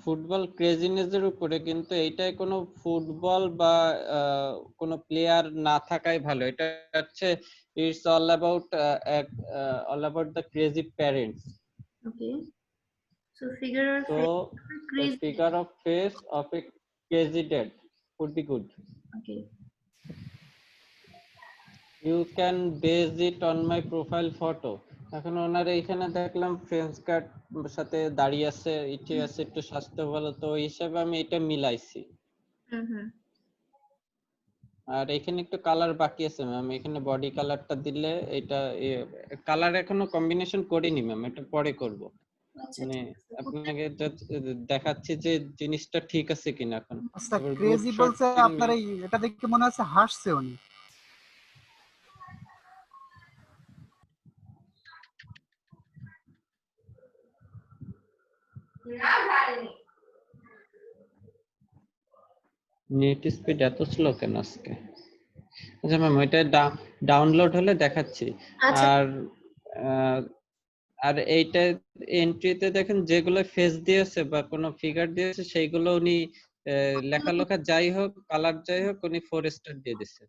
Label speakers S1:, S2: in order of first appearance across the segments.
S1: Football ক্রেজিনেসের উপরে, কিন্তু এইটাই কোনো ফুটবল বা কোনো প্লেয়ার না থাকাই ভালো। এটা হচ্ছে it's all about the crazy parents.
S2: Okay, so figure or
S1: So a figure of face of a crazy dad would be good.
S2: Okay.
S1: You can base it on my profile photo. এখন ওনার এইখানে দেখলাম French কাট সাথে দাঁড়িয়ে আছে, ইটি আছে, একটু স্বাস্থ্য ভালো, তো ওই হিসাবে আমি এটা মিলাইছি। আর এখানে একটু কালার বাকি আছে ম্যাম, এখানে বডি কালারটা দিলে এটা কালার এখনো কম্বিনেশন করিনি ম্যাম, এটা পরে করব। মানে আপনাকে দেখাচ্ছি যে জিনিসটা ঠিক আছে কিনা। এখন
S3: আচ্ছা, ক্রেজি বলছে আপনার এটা দেখে মনে হচ্ছে হাসছে উনি।
S1: নেট স্পিড এত স্লো কেন আজকে? আচ্ছা ম্যাম, ওইটা ডাউনলোড হলে দেখাচ্ছি। আর আর এইটা এন্ট্রিতে দেখেন যেগুলো ফেস দিয়েছে বা কোনো ফিগার দিয়েছে সেইগুলো উনি লেখা যাই হোক, কালার যাই হোক, উনি 4 স্টার দিয়ে দিচ্ছে।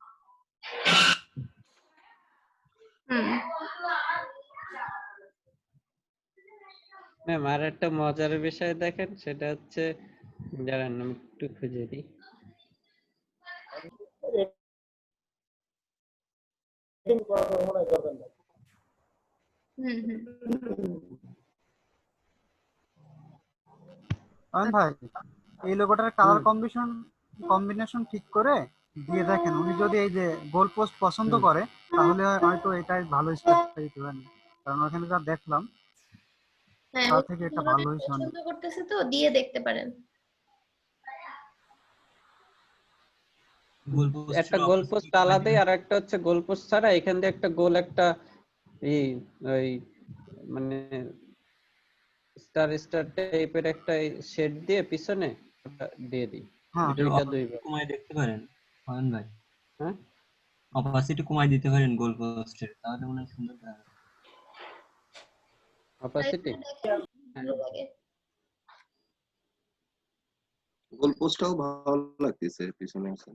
S1: ম্যাম আর একটা মজার বিষয় দেখেন, সেটা হচ্ছে, দাঁড়ান আমি একটু খুঁজে দিই।
S3: ভাই এই লোগোটার কালার কম্বিনেশন ঠিক করে দিয়ে দেখেন, উনি যদি এই যে গোল পোস্ট পছন্দ করে তাহলে হয়তো এটাই ভালো স্টেপ দিতে পারেন, কারণ ওখানে যা দেখলাম তার থেকে এটা ভালো হইছে।
S2: পছন্দ করতেছে তো দিয়ে দেখতে পারেন।
S1: একটা গোল পোস্ট আলাদাই, আর একটা হচ্ছে গোল পোস্ট ছাড়া, এখান দিয়ে একটা গোল, একটা ওই মানে স্টার স্টার টাইপের একটা শেড দিয়ে পিছনে দিয়ে দিই। দুইটা দুইবার
S4: কমায় দেখতে পারেন ফাহান ভাই। হ্যাঁ, অপাসিটি কমায় দিতে পারেন গোল পোস্টের, তাহলে মনে হয় সুন্দর দেখাবে।
S1: অপাসিটি
S5: গোল পোস্টটাও ভালো লাগতেছে পিছনে আছে।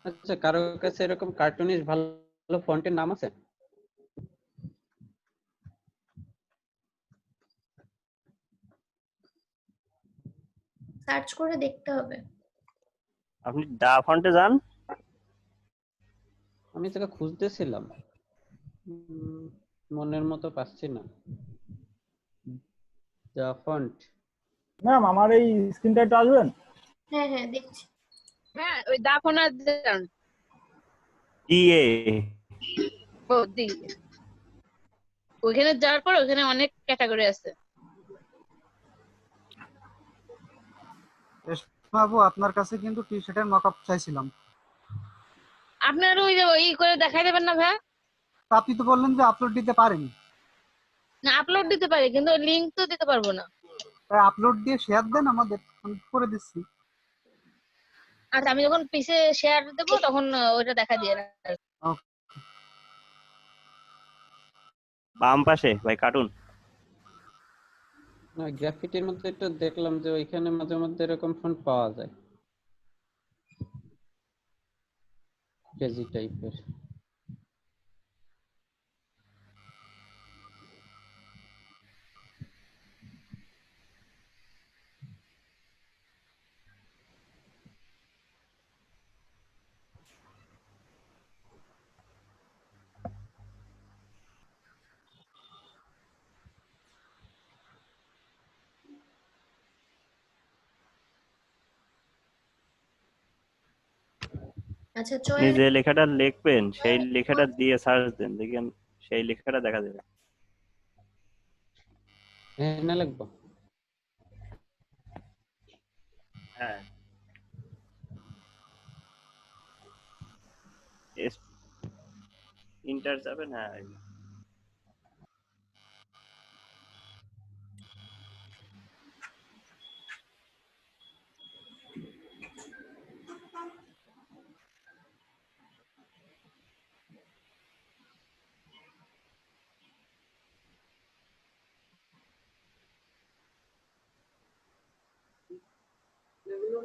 S1: আচ্ছা, কারো কাছে এরকম কার্টুনিশ ভালো ফন্টের নাম আছে?
S2: সার্চ করে দেখতে হবে।
S6: আপনি ডা ফন্টে যান।
S1: আমি যেটা খুঁজতেছিলাম মনের মতো পাচ্ছি না। ডা ফন্ট
S7: ম্যাম আমার এই স্ক্রিনটা একটু আসবেন?
S2: হ্যাঁ হ্যাঁ দেখছি।
S8: হ্যাঁ ওই ডা ফন্ট যান।
S6: ডিএ
S8: ও ডি, ওখানে যাওয়ার পর ওখানে অনেক ক্যাটাগরি আছে।
S3: বাবু আপনার কাছে কিন্তু টি শার্টের মকআপ চাইছিলাম।
S8: আপনার ওই যে ওই করে দেখাই দেবেন না ভাই?
S3: আপনি তো বললেন যে আপলোড দিতে পারেন।
S8: না, আপলোড দিতে পারি কিন্তু লিংক তো দিতে পারবো না।
S3: তাই আপলোড দিয়ে শেয়ার দেন আমাদের, আমি করে দিচ্ছি।
S8: আচ্ছা, আমি যখন পিছে শেয়ার দেব তখন ওইটা দেখা দিয়ে
S6: বাম পাশে ভাই কার্টুন।
S1: না, গ্রাফিটির মধ্যে একটু দেখলাম যে ওইখানে মাঝে মধ্যে এরকম ফন্ট পাওয়া যায়, ক্রেজি টাইপের।
S2: আচ্ছা,
S6: আপনি যে লেখাটা লিখবেন সেই লেখাটা দিয়ে সার্চ দেন, দেখেন সেই লেখাটা দেখা যাবে।
S1: হ্যাঁ না লিখবো?
S6: হ্যাঁ, ইন্টার যাবেন। হ্যাঁ,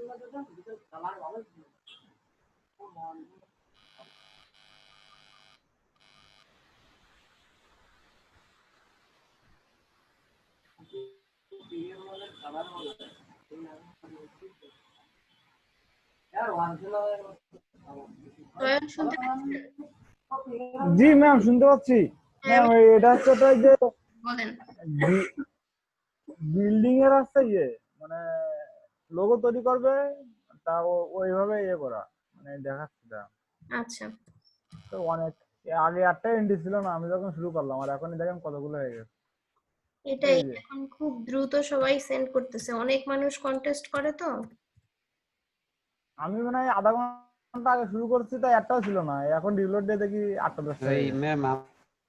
S2: স্বয়ং শুনতে পাচ্ছেন?
S7: জি ম্যাম, শুনতে পাচ্ছি।
S2: হ্যাঁ,
S7: ম্যাম এটা হচ্ছে তো এই যে
S2: বলেন।
S7: বিল্ডিং এর আছে মানে লোগো তৈরি করবে, তা ওইভাবে করা মানে দেখাচ্ছে না।
S2: আচ্ছা,
S7: তো অনেক আগে একটা এন্ট্রি ছিল না, আমি যখন শুরু করলাম, আর এখনই দেখেন কতগুলো হয়ে গেছে।
S2: এটাই
S7: এই যে
S2: এখন খুব দ্রুত সবাই সেন্ড করতেছে, অনেক মানুষ কন্টেস্ট করে তো।
S7: আমি মনে হয় আধা ঘন্টা আগে শুরু করছি, তাই একটাও ছিল না, এখন রিলোড দিয়ে দেখি 8টা-10টা
S1: ওই
S7: হয়ে গেছে।
S1: ম্যাম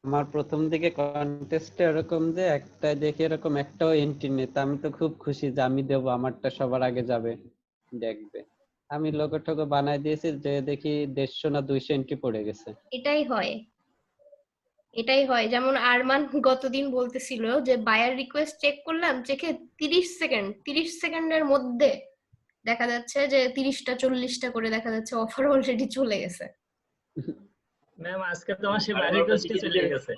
S1: আমার প্রথম দিকে কন্টেস্টে এরকম যে একটা দেখি এরকম একটাও এন্ট্রি নেই, তা আমি তো খুব খুশি যে আমি দেবো, আমারটা সবার আগে যাবে দেখবে। আমি লোগো টোগো বানাই দিয়েছি, যে দেখি 150 না 200 এন্ট্রি পড়ে গেছে।
S2: এটাই হয়, এটাই হয়। যেমন আরমান গতদিন বলতেছিল যে বায়ার রিকোয়েস্ট চেক করলাম, চেকে 30 সেকেন্ডের মধ্যে দেখা যাচ্ছে যে 30টা 40টা করে দেখা যাচ্ছে অফার অলরেডি চলে গেছে।
S9: ম্যাম আজকে তো আমার সেই বাই রিকোয়েস্টই চলে গেছে।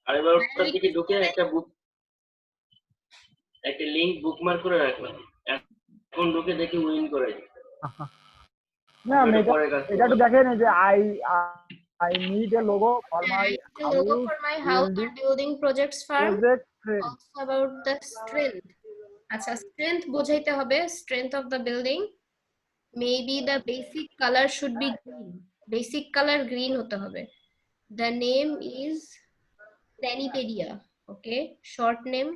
S2: Buyer
S9: 12টার দিকে
S2: request
S9: ঢুকে
S2: মানে
S9: একটা লিংক বুকমার্ক করে রাখলাম, এখন ঢুকে দেখি উইন করে
S7: ম্যাম
S9: এটা
S7: এটা
S9: পরে কাজ
S7: এটা একটু দেখেন যে I need a logo for my
S2: I need a logo for my house or building projects firm,
S7: project.
S2: also about the strength. আচ্ছা, strength বোঝাইতে হবে, strength of the building. Maybe the basic color should be green. Basic color green হতে হবে. The name is Planipedia. Okay, short name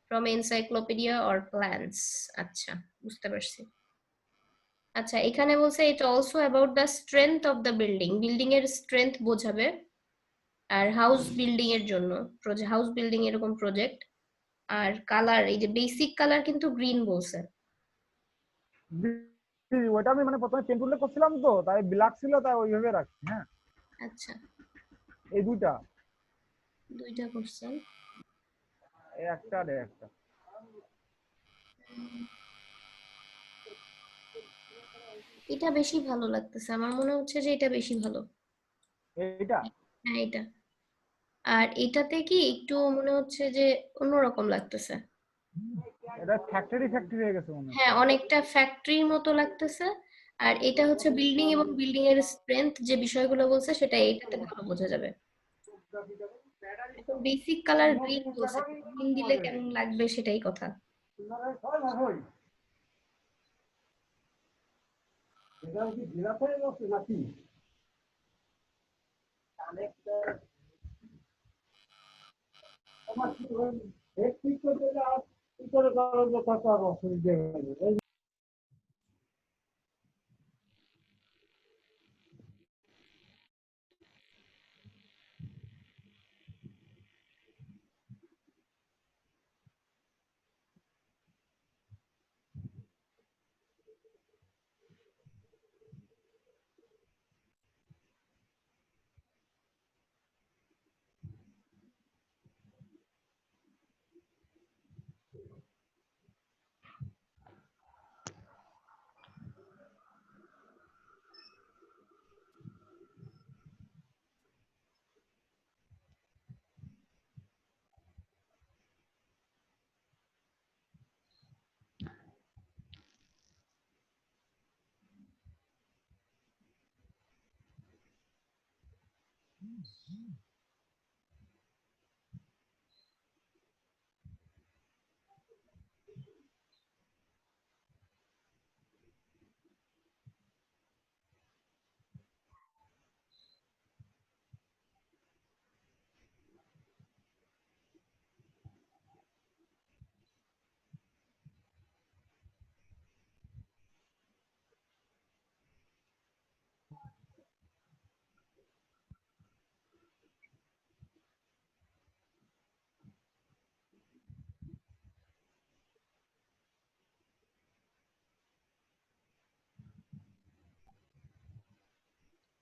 S2: from encyclopedia or plans. আচ্ছা, বুঝতে পারছি। আচ্ছা, এখানে বলছে it also about the strength of the building. Building এর strength বোঝাবে। আর হাউস বিল্ডিং এর জন্য, হাউস বিল্ডিং এরকম প্রজেক্ট। আর কালার, এই যে বেসিক কালার কিন্তু গ্রিন বলছে।
S7: ওটা আমি মানে প্রথমে পেন্ট উল্লেখ করছিলাম, তো তাই ব্ল্যাক ছিল, তাই ওইভাবে রাখছি। হ্যাঁ,
S2: আচ্ছা,
S7: এই দুইটা,
S2: দুইটা করছেন।
S7: এই একটা আর এই একটা।
S2: এটা বেশি ভালো লাগতেছে, আমার মনে হচ্ছে যে এটা বেশি ভালো।
S7: এইটা
S2: হ্যাঁ, এটা। আর এটাতে কি একটু মনে হচ্ছে যে অন্যরকম লাগতেছে।
S7: এটা ফ্যাক্টরি হয়ে গেছে মনে হয়।
S2: হ্যাঁ, অনেকটা ফ্যাক্টরির মতো লাগতেছে। আর এটা হচ্ছে বিল্ডিং এবং বিল্ডিং এর স্ট্রেংথ যে বিষয়গুলো বলছে সেটা এটাতে ভালো বোঝা যাবে। এখন বেসিক কালার গ্রিন বলছে, গ্রিন দিলে কেমন লাগবে সেটাই কথা।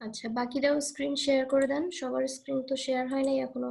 S2: আচ্ছা, বাকিরাও স্ক্রিন শেয়ার করে দেন, সবার স্ক্রিন তো শেয়ার হয় নাই এখনো।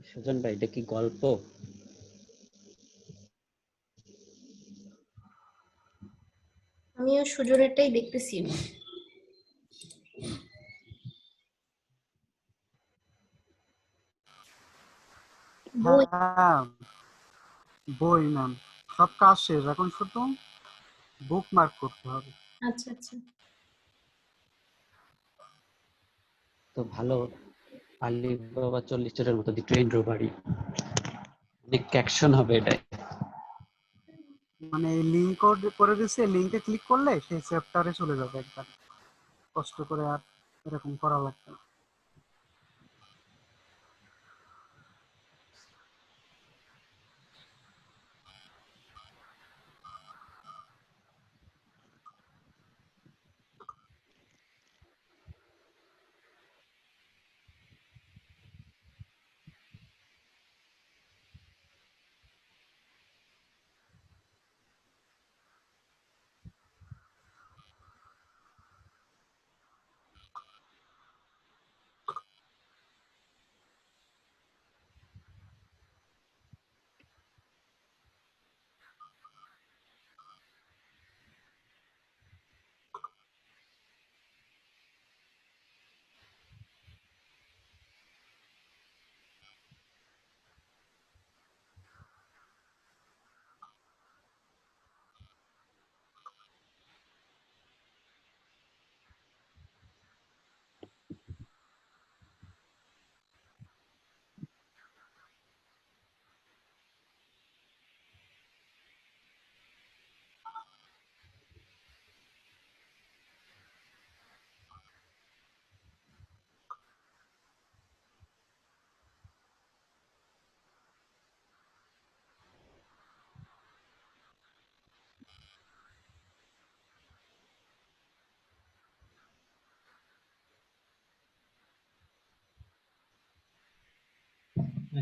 S1: সুজন ভাই, এটা কি গল্প?
S2: আমিও সুজনেরটাই দেখতেছি। বই।
S3: হ্যাঁ, বই ম্যাম, সব কাজ শেষ, এখন শুধু বুক মার্ক করতে হবে।
S2: আচ্ছা আচ্ছা।
S1: তো ভালো, আলী বাবা 40 মতো দি ট্রেন রোবারি, অনেক অ্যাকশন হবে এটাই।
S3: মানে এই লিঙ্ক করে দিচ্ছে, লিঙ্কে ক্লিক করলে সেই চ্যাপ্টারে চলে যাবে একবার, কষ্ট করে আর এরকম করা লাগবে না।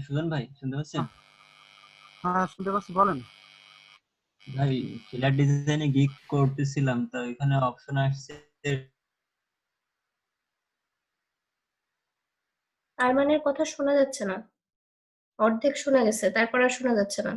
S4: সুজন ভাই শুনতে পাচ্ছেন?
S3: হ্যাঁ শুনতে পাচ্ছি, বলেন।
S4: ভাই ফিলার ডিজাইনে গিগ করতেছিলাম, তো এখানে অপশন আসছে
S2: আরমানের কথা শোনা যাচ্ছে না, অর্ধেক শোনা গেছে, তারপর আর শোনা যাচ্ছে না।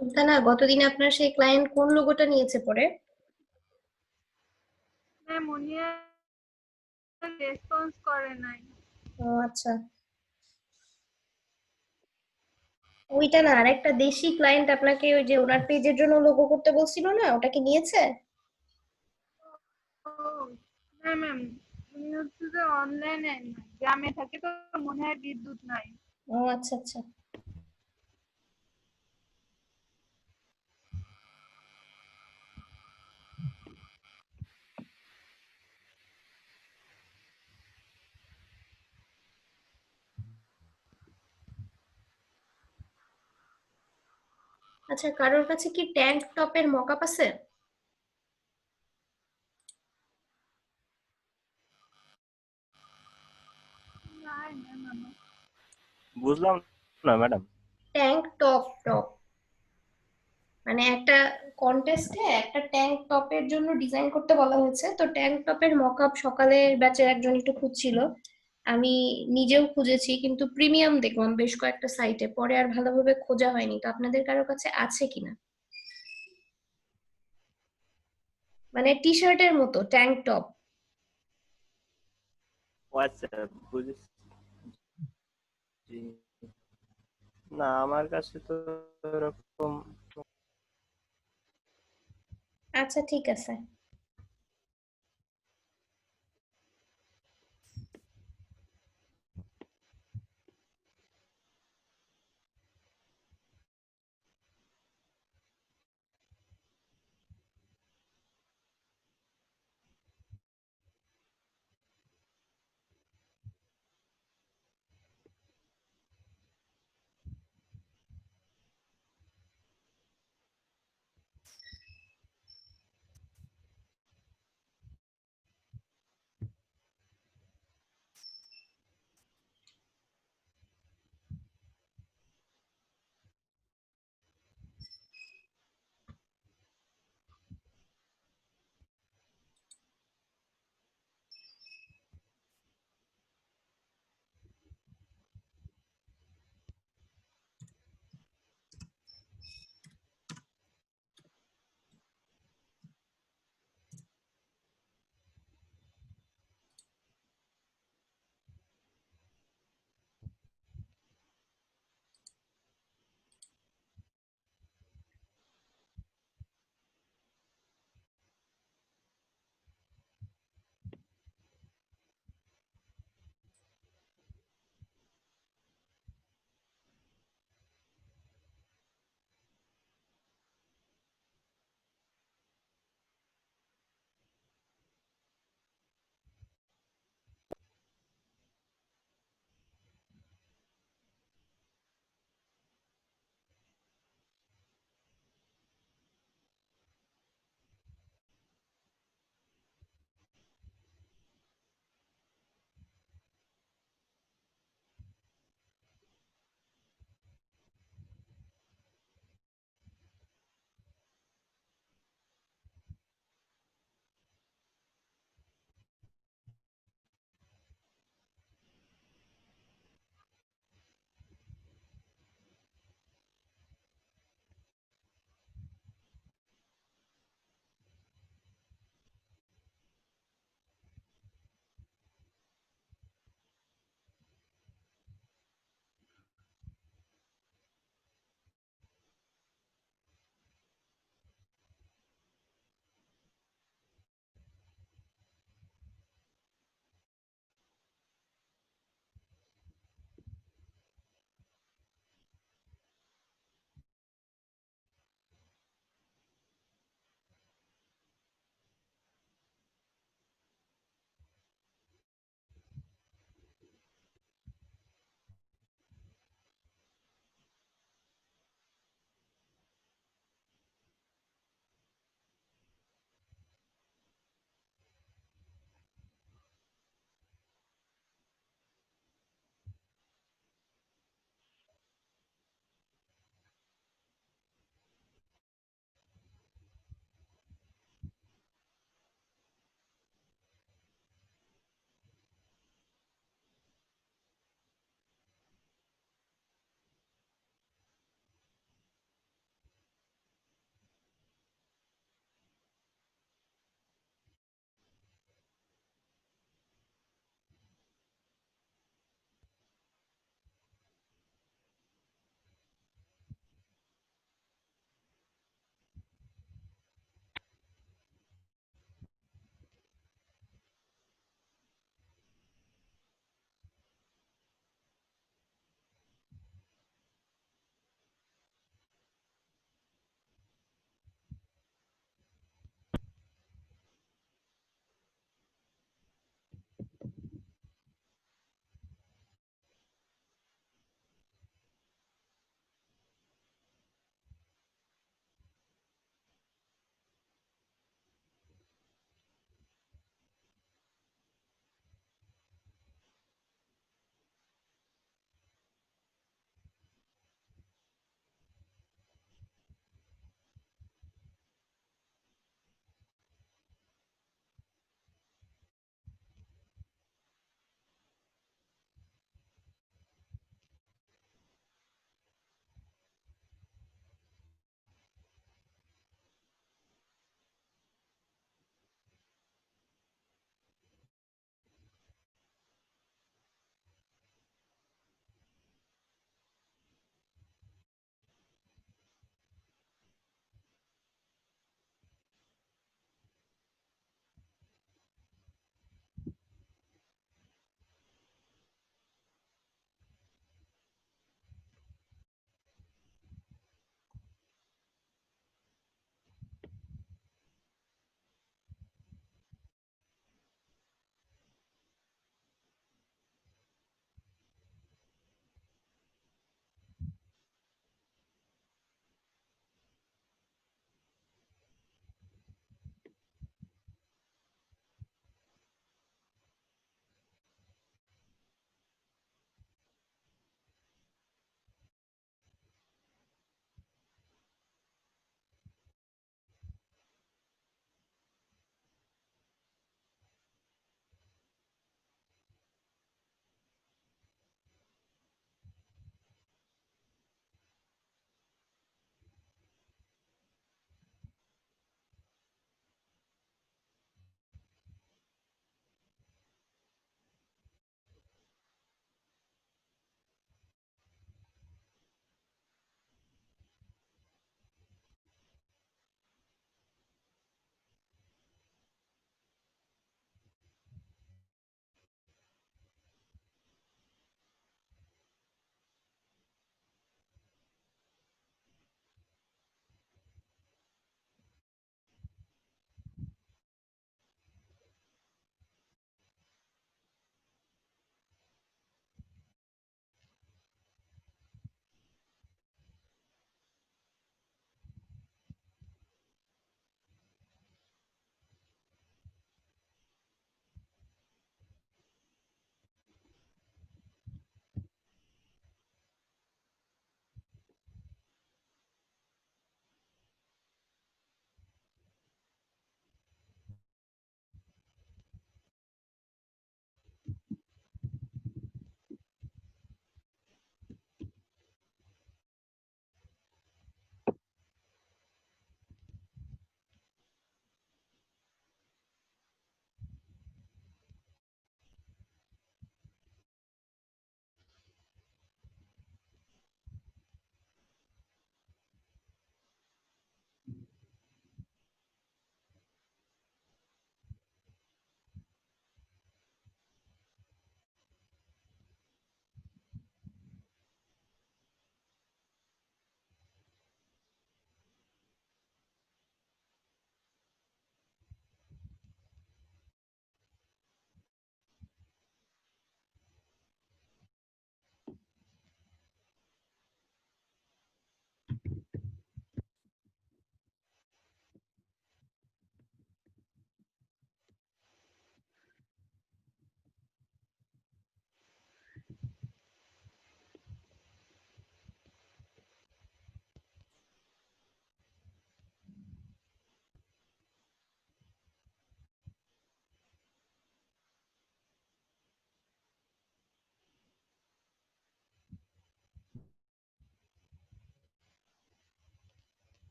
S2: সুলতানা, গতদিন আপনার সেই ক্লায়েন্ট কোন লোগোটা নিয়েছে পরে?
S10: ম্যাম উনি রেসপন্স করে নাই।
S2: ও আচ্ছা, ওইটা না, আরেকটা দেশি ক্লায়েন্ট আপনাকে ওই যে ওনার পেজের জন্য লোগো করতে বলছিল না, ওটা কি নিয়েছে?
S10: ও না ম্যাম, উনি হচ্ছে যে অনলাইনে গ্রামে থাকে তো, মনে হয় বিদ্যুৎ নাই।
S2: ও আচ্ছা আচ্ছা। আচ্ছা, কারোর কাছে কি ট্যাঙ্ক টপের মকআপ আছে?
S10: হয় না মামা।
S6: বুঝলাম না ম্যাডাম।
S2: ট্যাঙ্ক টপ টপ মানে একটা কন্টেস্টে একটা ট্যাঙ্ক টপের জন্য ডিজাইন করতে বলা হয়েছে, তো ট্যাঙ্ক টপের মকআপ সকালের ব্যাচের একজন একটু খুঁজছিল, আমি নিজেও খুঁজেছি কিন্তু প্রিমিয়াম দেখলাম বেশ কয়েকটা সাইটে, পরে আর ভালোভাবে খোঁজা হয়নি। তো আপনাদের কারোর কাছে আছে কিনা? মানে টি শার্টের মতো ট্যাঙ্ক টপ।
S6: ও আচ্ছা, বুঝেছি। জি। না, আমার কাছে তো এরকম।
S2: আচ্ছা ঠিক আছে।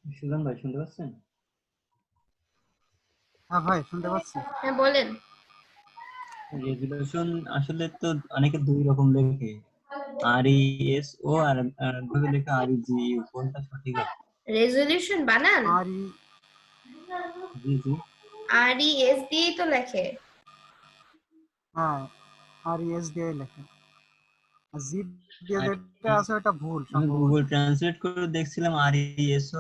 S4: সুজন ভাই শুনতে পাচ্ছেন?
S3: হ্যাঁ ভাই শুনতে পাচ্ছি।
S2: হ্যাঁ বলেন।
S4: রেজুলেশন আসলে তো অনেকে দুই রকম লেখে, RESO আর ভাবে লেখে REGU, কোনটা সঠিক হবে?
S2: রেজলিউশন বানান
S3: আর
S4: জি জি।
S2: RES দিয়েই তো লেখে।
S3: হ্যাঁ RES দিয়ে লেখে, আর জিপ দিয়ে
S4: আর
S3: যেটা আছে ওটা ভুল
S4: আমি
S3: সম্ভবত।
S4: গুগল ট্রান্সলেট করে দেখছিলাম RESO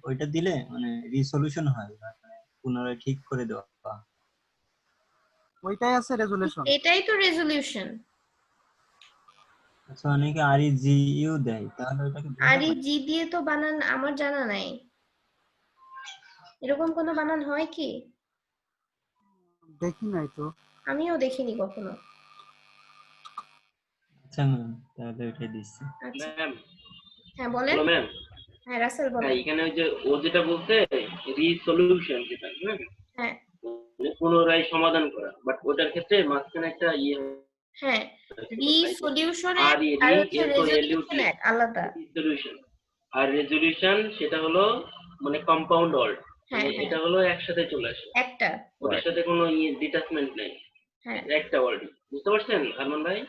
S4: ওইটা দিলে মানে রিসলিউশন হয়, মানে পুনরায় ঠিক করে দেওয়া।
S3: ওইটাই আছে রেজুলেশন।
S2: এটাই তো রেজলিউশন।
S4: আচ্ছা, অনেকে REGU দেয়, তাহলে ওইটাকে ভুল হবে?
S2: REG দিয়ে তো বানান আমার জানা নাই, এরকম কোনো বানান হয় কি?
S3: দেখি নাই তো।
S2: আমিও দেখিনি কখনো।
S4: আচ্ছা ম্যাম, তাহলে ওইটাই দিচ্ছি।
S2: আচ্ছা
S9: ম্যাম,
S2: হ্যাঁ বলেন।
S9: Hello ma'am.
S2: হ্যাঁ রাসেল
S9: হ্যাঁ,
S2: বলেন।
S9: এখানে ওই যে ও যেটা বলছে রিসলিউশন, যেটা হ্যাঁ,
S2: হ্যাঁ
S9: মানে পুনরায় সমাধান করা, বাট ওটার ক্ষেত্রে মাঝখানে একটা ইয়ে
S2: হ্যাঁ, রিসলিউশন
S9: আর
S2: এক আর হচ্ছে রেজলিউশন
S9: RESOLUT
S2: এক আলাদা।
S9: রিসলিউশন। আর রেজলিউশন সেটা হলো মানে কম্পাউন্ড ওয়ার্ড,
S2: হ্যাঁ
S9: মানে
S2: হ্যাঁ
S9: এটা হলো একসাথে চলে আসে,
S2: একটা
S9: ওটার
S2: word।
S9: সাথে কোনো ইয়ে ডিটাচমেন্ট নেই,
S2: হ্যাঁ,
S9: একটা ওয়ার্ড। বুঝতে পারছেন আরমান ভাই?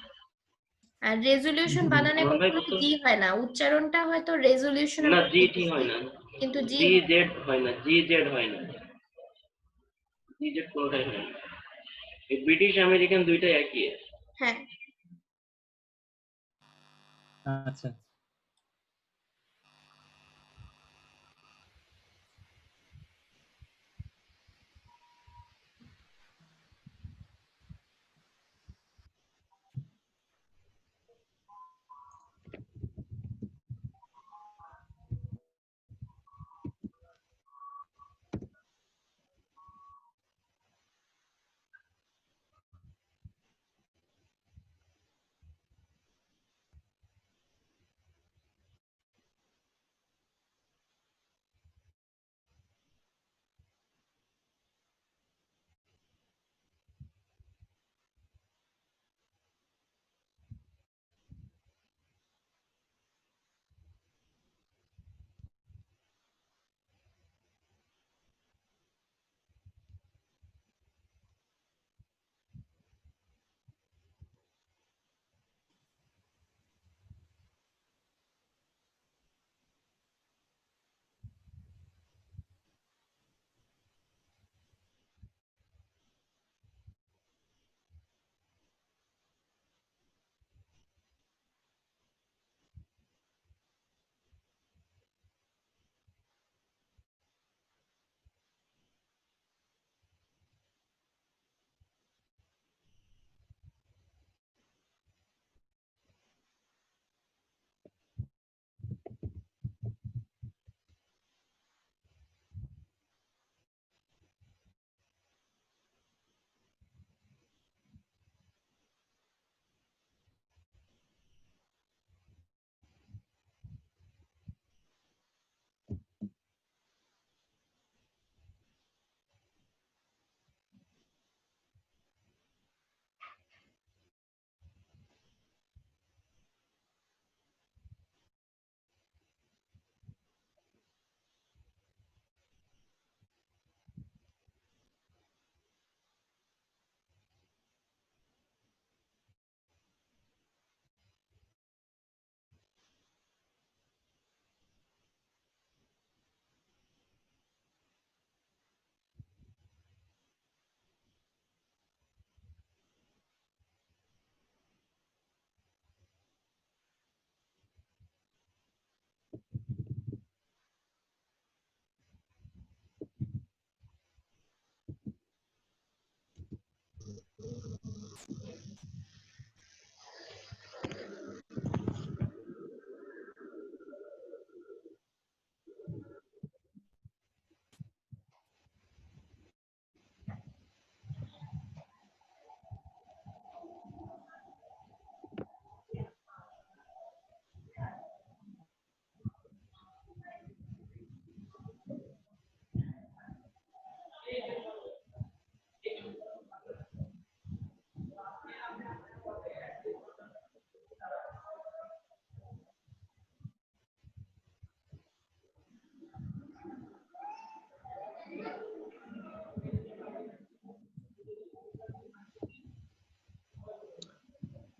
S2: আর রেজলিউশন বানানে
S9: আরমান ভাই
S2: কখনো
S9: বুঝতে
S2: জি হয় না, উচ্চারণটা হয়তো রেজলিউশনের
S9: না,
S2: মতো
S9: জি টি
S2: হইতেছে
S9: হয় না,
S2: কিন্তু জি
S9: জি
S2: হয় না।
S9: জেড হয় না, জি জেড হয় না, জি জেড কোনোটাই হয় না। এই ব্রিটিশ আমেরিকান দুইটাই একই।
S2: হ্যাঁ
S4: আচ্ছা।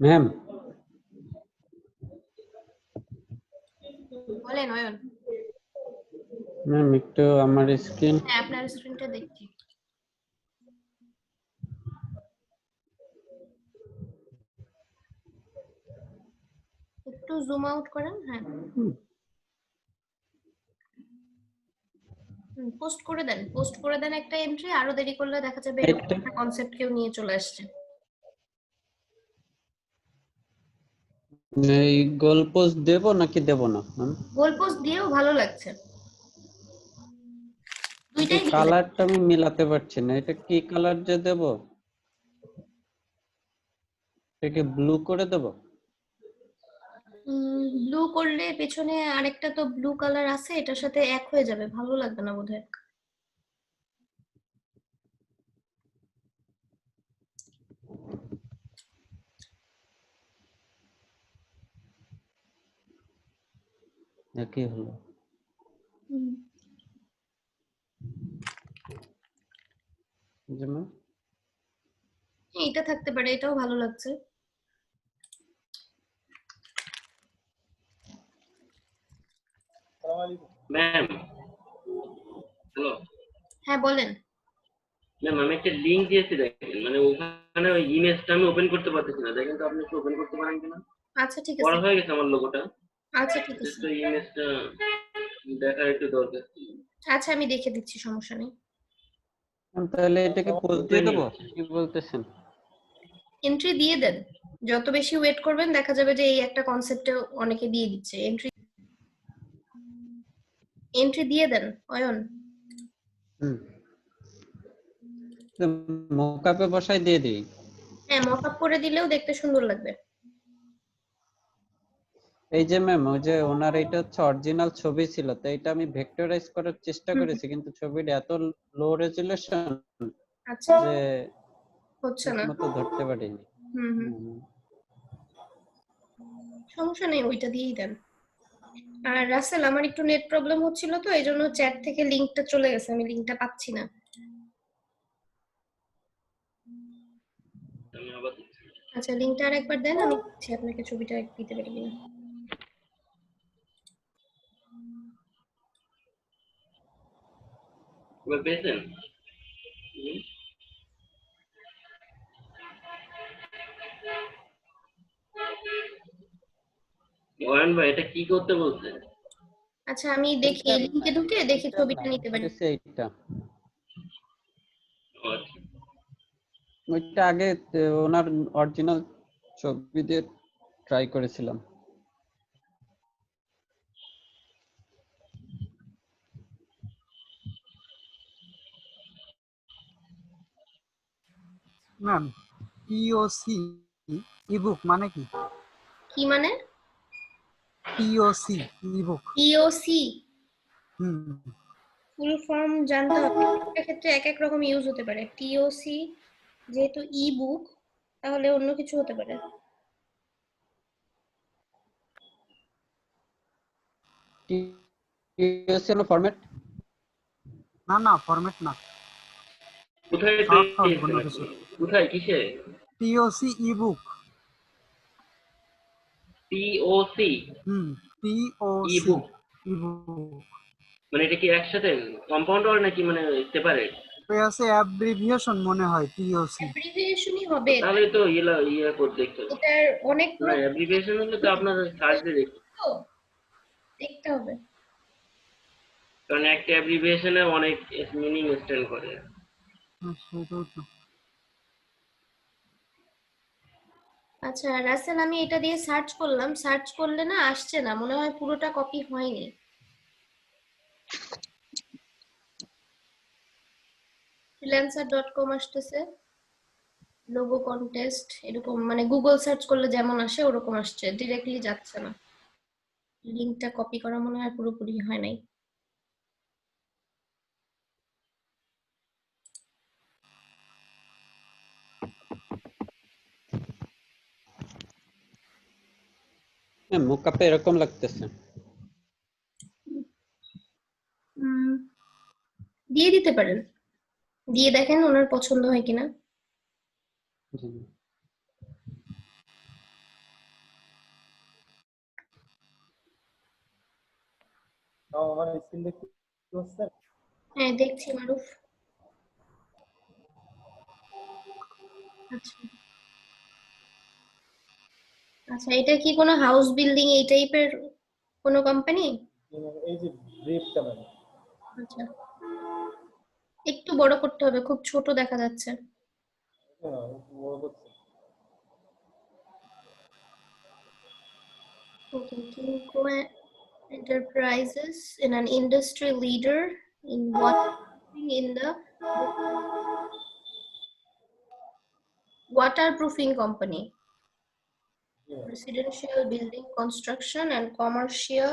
S1: ম্যাম
S2: বলেন অয়ন।
S1: ম্যাম একটু আমার স্ক্রিন
S2: হ্যাঁ, আপনার স্ক্রিনটা দেখছি। একটু জুম আউট করেন। হ্যাঁ, পোস্ট করে দেন, পোস্ট করে দেন একটা এন্ট্রি। আরো দেরি করলে দেখা যাবে এরকম
S1: একটা
S2: একটা কনসেপ্ট কেউ নিয়ে চলে আসছে।
S1: এই গোল পোস্ট দেবো নাকি দেবো না ম্যাম?
S2: গোল পোস্ট দিয়েও ভালো লাগছে, দুইটাই দিয়ে দেন।
S1: কালারটা আমি মিলাতে পারছি না, এটা কি কালার যে দেবো? এটাকে ব্লু করে দেবো?
S2: ব্লু করলে পেছনে আরেকটা তো ব্লু কালার আছে, এটার সাথে এক হয়ে যাবে, ভালো লাগবে না বোধহয়।
S1: একই হলো। জি ম্যাম।
S2: এটা থাকতে পারে, এটাও ভালো লাগছে।
S9: ম্যাম হ্যালো
S2: হ্যাঁ বলেন।
S9: ম্যাম, আমি একটা লিংক দিয়েছি দেখেন, মানে ওখানে ওই ইমেজটা আমি ওপেন করতে পারতেছি না, দেখেন তো আপনি একটু ওপেন করতে পারেন কিনা?
S2: আচ্ছা ঠিক আছে,
S9: করা হয়ে গেছে আমার লোগোটা,
S2: আচ্ছা ঠিক আছে,
S9: তো ইমেজটা দেখার একটু দরকার ছিল।
S2: আচ্ছা আমি দেখে দিচ্ছি, সমস্যা নেই।
S1: ম্যাম, তাহলে এটাকে পোস্ট দিয়ে দেবো কি বলতেছেন?
S2: এন্ট্রি দিয়ে দেন, যত বেশি ওয়েট করবেন দেখা যাবে যে এই একটা কনসেপ্টে অনেকে দিয়ে দিচ্ছে। এন্ট্রি এন্ট্রি দিয়ে দেন অয়ন।
S1: মোকআপে বসাই দিয়ে দিই।
S2: হ্যাঁ, মক আপ করে দিলেও দেখতে সুন্দর লাগবে।
S1: এই যে ম্যাম, ওই যে ওনার এটা হচ্ছে অরিজিনাল ছবি ছিল, তো এটা আমি ভেক্টরাইজ করার চেষ্টা করেছি, কিন্তু ছবিটা এত লো রেজুলেশন
S2: আচ্ছা,
S1: যে
S2: হচ্ছে না।
S1: ঠিকমতো ধরতে পারিনি।
S2: সমস্যা নেই, ওইটা দিয়েই দেন। আর রাসেল, আমার একটু নেট প্রবলেম হচ্ছিল, তো এই জন্য চ্যাট থেকে লিংকটা চলে গেছে, আমি লিংকটা পাচ্ছি না।
S9: আমি আবার
S2: আচ্ছা, লিংকটা আর একবার দেন, আমি দেখছি আপনাকে ছবিটা দিতে পারি কিনা।
S9: এবার পেয়েছেন? অয়ন ভাই, এটা কি করতে বলছে?
S2: আচ্ছা আমি দেখি, এই লিংকে ঢুকে দেখি ছবিটা নিতে পারি।
S1: এইটা
S9: আচ্ছা,
S1: ওইটা আগে ওনার অরিজিনাল ছবি দিয়ে ট্রাই করেছিলাম।
S3: ম্যাম টিওসি ইবুক মানে কি?
S2: কি মানে?
S3: TOC ebook.
S2: টিওসি
S3: হুম।
S2: ফুল ফর্ম জানতে হবে, একটা ক্ষেত্রে এক এক রকম ইউজ হতে পারে। টিওসি যেহেতু ই বুক, তাহলে অন্য কিছু হতে পারে।
S1: টিওসি হলো ফরম্যাট?
S3: না না, ফরম্যাট না,
S9: কোথায়
S3: শর্ট ফর্ম
S9: পেয়েছেন
S3: কোনো
S9: আপনি?
S3: কিছু।
S9: কোথায়, কিসে?
S3: TOC ebook.
S9: TOC
S3: TOC
S9: ebook,
S3: ebook
S9: মানে এটা কি একসাথে কম্পাউন্ড ওয়ার্ড নাকি মানে সেপারেট?
S3: আছে অ্যাব্রিভিয়েশন মনে হয় টিওসি।
S2: অ্যাব্রিভিয়েশনই হবে,
S9: তাহলে তো ইয়ে করে দেখতে হবে।
S2: এটার অনেক
S9: না, অ্যাপ্লিকেশন হলে তো আপনার সার্চ দিয়ে
S2: দেখতে হবে।
S9: কারণ একটা অ্যাপ্লিকেশনে অনেক মিনিং স্ট্যান্ড করে।
S3: সেটাই তো।
S2: আচ্ছা রাসেল, আমি এটা দিয়ে সার্চ করলাম, সার্চ করলে না আসছে না, মনে হয় পুরোটা কপি হয়নি। freelancer.com আসতেছে, লোগো কন্টেস্ট এরকম, মানে গুগল সার্চ করলে যেমন আসে ওরকম আসছে, ডিরেক্টলি যাচ্ছে না। লিংকটা কপি করা মনে হয় পুরোপুরি হয় নাই।
S1: মোকআপে এরকম লাগতেছে।
S2: দিয়ে দিতে পারেন, দিয়ে দেখেন ওনার পছন্দ হয় কিনা।
S7: আমার স্ক্রিন দেখতে পাচ্ছেন?
S2: হ্যাঁ দেখছি মারুফ। আচ্ছা আচ্ছা, এটা কি কোনো হাউস বিল্ডিং এই টাইপের কোনো কোম্পানি?
S7: এই যে ব্রিফটা ম্যাম।
S2: আচ্ছা, একটু বড় করতে হবে, খুব ছোট দেখা যাচ্ছে।
S7: বড় করছে।
S2: Okay, Kimco Enterprises in an industry leader in the waterproofing company, residential building construction and commercial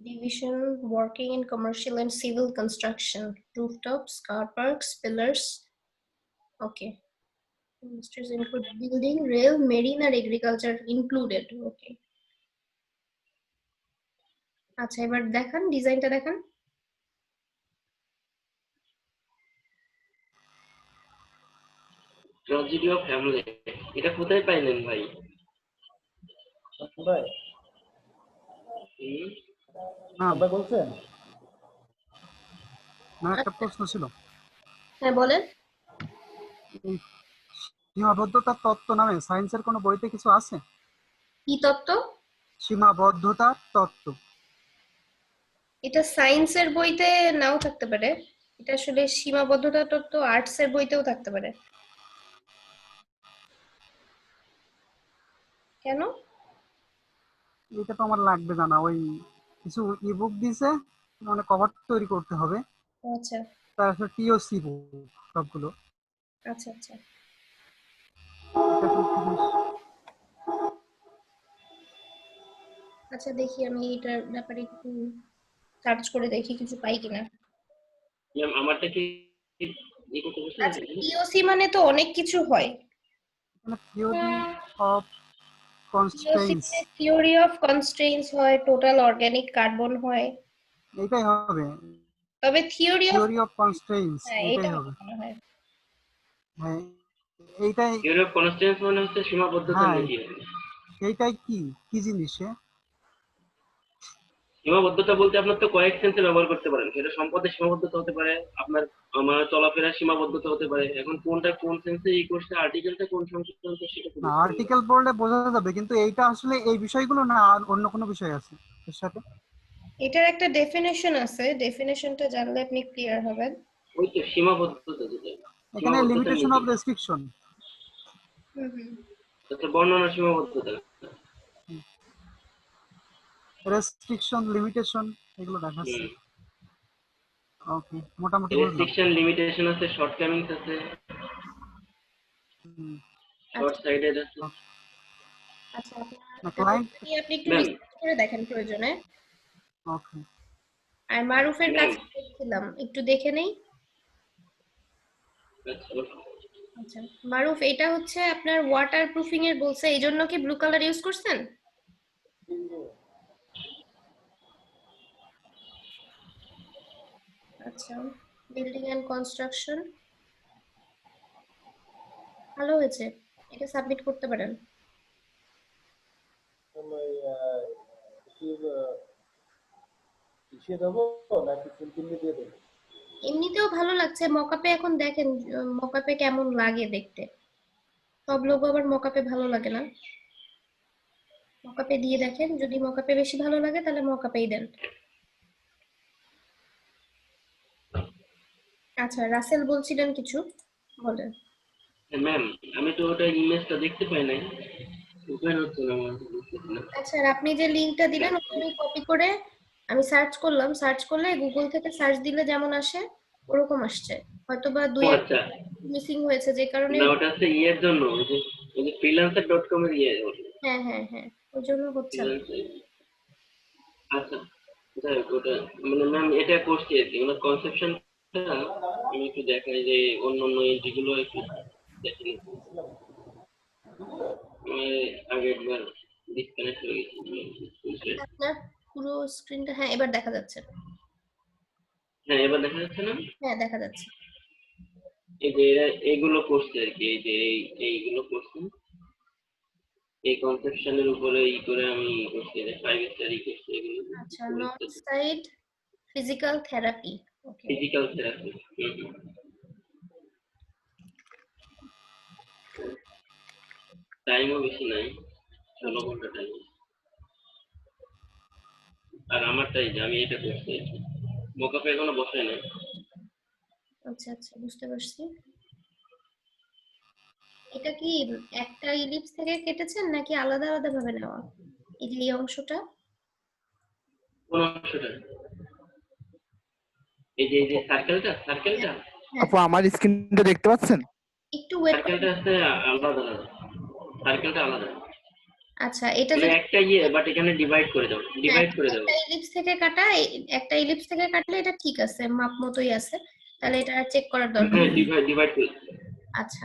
S2: division, working in commercial and civil construction, rooftops, car parks, pillars. Okay. Industries include building, rail, marine and agriculture included. Okay. আচ্ছা, এবার দেখান ডিজাইনটা দেখান।
S9: Tragedy of Hamlet, এটা কোথায় পাইলেন ভাই?
S7: ভাই
S3: না
S7: আপনি বলছেন?
S3: না, একটা প্রশ্ন ছিল।
S2: হ্যাঁ বলেন।
S3: এই সীমাবদ্ধতার তত্ত্ব নামে সায়েন্সের কোনো বইতে কিছু আছে?
S2: কি তত্ত্ব?
S3: সীমাবদ্ধতার তত্ত্ব।
S2: এটা সায়েন্সের বইতে নাও থাকতে পারে, এটা আসলে সীমাবদ্ধতা তত্ত্ব আর্টসের বইতেও থাকতে পারে। কেন?
S3: এটা তো আমার লাগবে জানা। ওই কিছু ইবুক দিছে, মানে কভার তৈরি করতে হবে,
S2: আচ্ছা
S3: তার আসলে টিওসি বুক সবগুলো।
S2: আচ্ছা আচ্ছা
S3: এটা আসলে কি জিনিস?
S2: আচ্ছা, দেখি আমি এটার ব্যাপারে একটু সার্চ করে দেখি কিছু পাই কিনা।
S9: ম্যাম আমারটা কি ই করতে বসে?
S2: আচ্ছা, টিওসি মানে তো অনেক কিছু হয়।
S3: মানে থিওরি অফ
S2: টিওসি
S3: কনস্ট্রেইনস,
S2: মানে থিওরি অফ কনস্ট্রেইনস হয়, টোটাল অর্গানিক কার্বন হয়।
S3: এটাই হবে।
S2: তবে থিওরি
S3: অফ কনস্ট্রেইনস
S2: হ্যাঁ
S3: এটাই
S2: এটা
S3: হবে।
S2: মনে হয়।
S3: হ্যাঁ, এইটাই।
S9: থিওরি অফ কনস্ট্যান্স মানে হচ্ছে সীমাবদ্ধতার
S3: হ্যাঁ,
S9: নীতি।
S3: এইটাই কি কি জিনিস?
S9: সীমাবদ্ধতা বলতে আপনার তো কয়েক সেন্সে ব্যবহার করতে পারেন, সেটা সম্পদের সীমাবদ্ধতা হতে পারে, আপনার আমার চলাফেরার সীমাবদ্ধতা হতে পারে। এখন কোনটা কোন সেন্সে এই কোর্সে আর্টিকেলটা কোন সংশোধন সেটা
S3: না, আর্টিকেল পড়লে বোঝা যাবে, কিন্তু এইটা আসলে এই বিষয়গুলো না, আর অন্য কোনো বিষয় আছে এর সাথে?
S2: এটার একটা ডেফিনেশন আছে, ডেফিনেশনটা জানলে আপনি ক্লিয়ার হবেন।
S9: ওই তো সীমাবদ্ধতা যেটা,
S3: এখানে
S9: সীমাবদ্ধতার
S3: লিমিটেশন
S9: নীতি।
S3: অফ রেস্ট্রিকশন,
S9: আচ্ছা, বর্ণনা সীমাবদ্ধতা,
S3: রেস্ট্রিকশন, লিমিটেশন, এগুলো দেখাচ্ছে। ওকে, মোটামুটি বুঝলাম।
S9: রেস্ট্রিকশন, লিমিটেশন আছে, শর্টকামিংস আছে, শর্ট সাইডেড আছে।
S2: আচ্ছা,
S3: ক্লায়েন্ট,
S2: আপনি একটু রিসার্চ করে দেখেন প্রয়োজনে।
S3: ওকে।
S2: আর মারুফের কাছে দেখছিলাম, একটু দেখে নেই। আচ্ছা মারুফ, এটা হচ্ছে আপনার ওয়াটার প্রুফিং এর বলছে, এই জন্য কি ব্লু কালার ইউজ করছেন? আচ্ছা, বিল্ডিং এন্ড কনস্ট্রাকশন ভালো হয়েছে, এটা সাবমিট করতে পারেন। এমনিতেও ভালো লাগছে, মকআপে এখন দেখেন মকআপে কেমন লাগে দেখতে। সব লোগো আবার মকআপে ভালো লাগে না, মকআপে দিয়ে দেখেন, যদি মকআপে বেশি ভালো লাগে তাহলে মকআপেই দেন। আচ্ছা, রাসেল বলছিলেন কিছু, বলেন।
S9: ম্যাম আমি তো ওটা ইমেজটা দেখতে পাই নাই, ওপেন হচ্ছে না আমার।
S2: আচ্ছা, আর আপনি যে লিংকটা দিলেন ওটা আমি কপি করে আমি সার্চ করলাম, সার্চ করলে গুগল থেকে সার্চ দিলে যেমন আসে ওরকম আসছে, হয়তোবা দুই এক
S9: আচ্ছা,
S2: মিসিং হয়েছে যে কারণে।
S9: না ওটা হচ্ছে ইয়ের জন্য, ওই যে freelancer.com এর ইয়ে।
S2: হ্যাঁ হ্যাঁ হ্যাঁ, ওই জন্য হচ্ছে না।
S9: আচ্ছা, যাই হোক, ওটা মানে ম্যাম এটা করছি আর কি, ওনার কনসেপশনটা আমি একটু দেখাই যে অন্য অন্য এন্ট্রিগুলো একটু দেখে নিচ্ছি। আগে একবার ডিসকানেক্ট হয়ে গেছি।
S2: আপনার পুরো স্ক্রিনটা, হ্যাঁ এবার দেখা যাচ্ছে।
S9: হ্যাঁ এবার দেখা যাচ্ছে না?
S2: হ্যাঁ দেখা যাচ্ছে।
S9: এই যে এরা এইগুলো করছে আর কি, এই যে এইগুলো করছে, এই কনসেপশনের উপরে ই করে আমি করছি, 5 স্টার ই করছি এগুলো।
S2: আচ্ছা, নর্থ সাইড ফিজিক্যাল থেরাপি। ওকে,
S9: ফিজিক্যাল থেরাপি। টাইমও বেশি নাই, 16 ঘন্টা টাইম। আর আমারটাই যে আমি এটা করছি, মোকাপে এখনো বসাই নাই।
S2: আচ্ছা আচ্ছা, বুঝতে পারছি। এটা কি একটা ইলিপস থেকে কেটেছেন নাকি আলাদা আলাদা ভাবে নেওয়া? এই যে এই অংশটা,
S9: কোন অংশটা? এই যে সার্কেলটা
S11: আপু আমার স্ক্রিনটা দেখতে পাচ্ছেন?
S2: একটু ওয়েট
S9: সার্কেলটা আছে আলাদা, সার্কেলটা আলাদা।
S2: আচ্ছা, এটা
S9: মানে
S2: যদি
S9: একটা বাট এখানে ডিভাইড করে দাও,
S2: একটা ইলিপস থেকে কাটা, একটা ইলিপস থেকে কাটলে এটা ঠিক আছে, মাপ মতোই আছে, তাহলে এটা চেক করার দরকার নেই।
S9: ডিভাইড করে।
S2: আচ্ছা,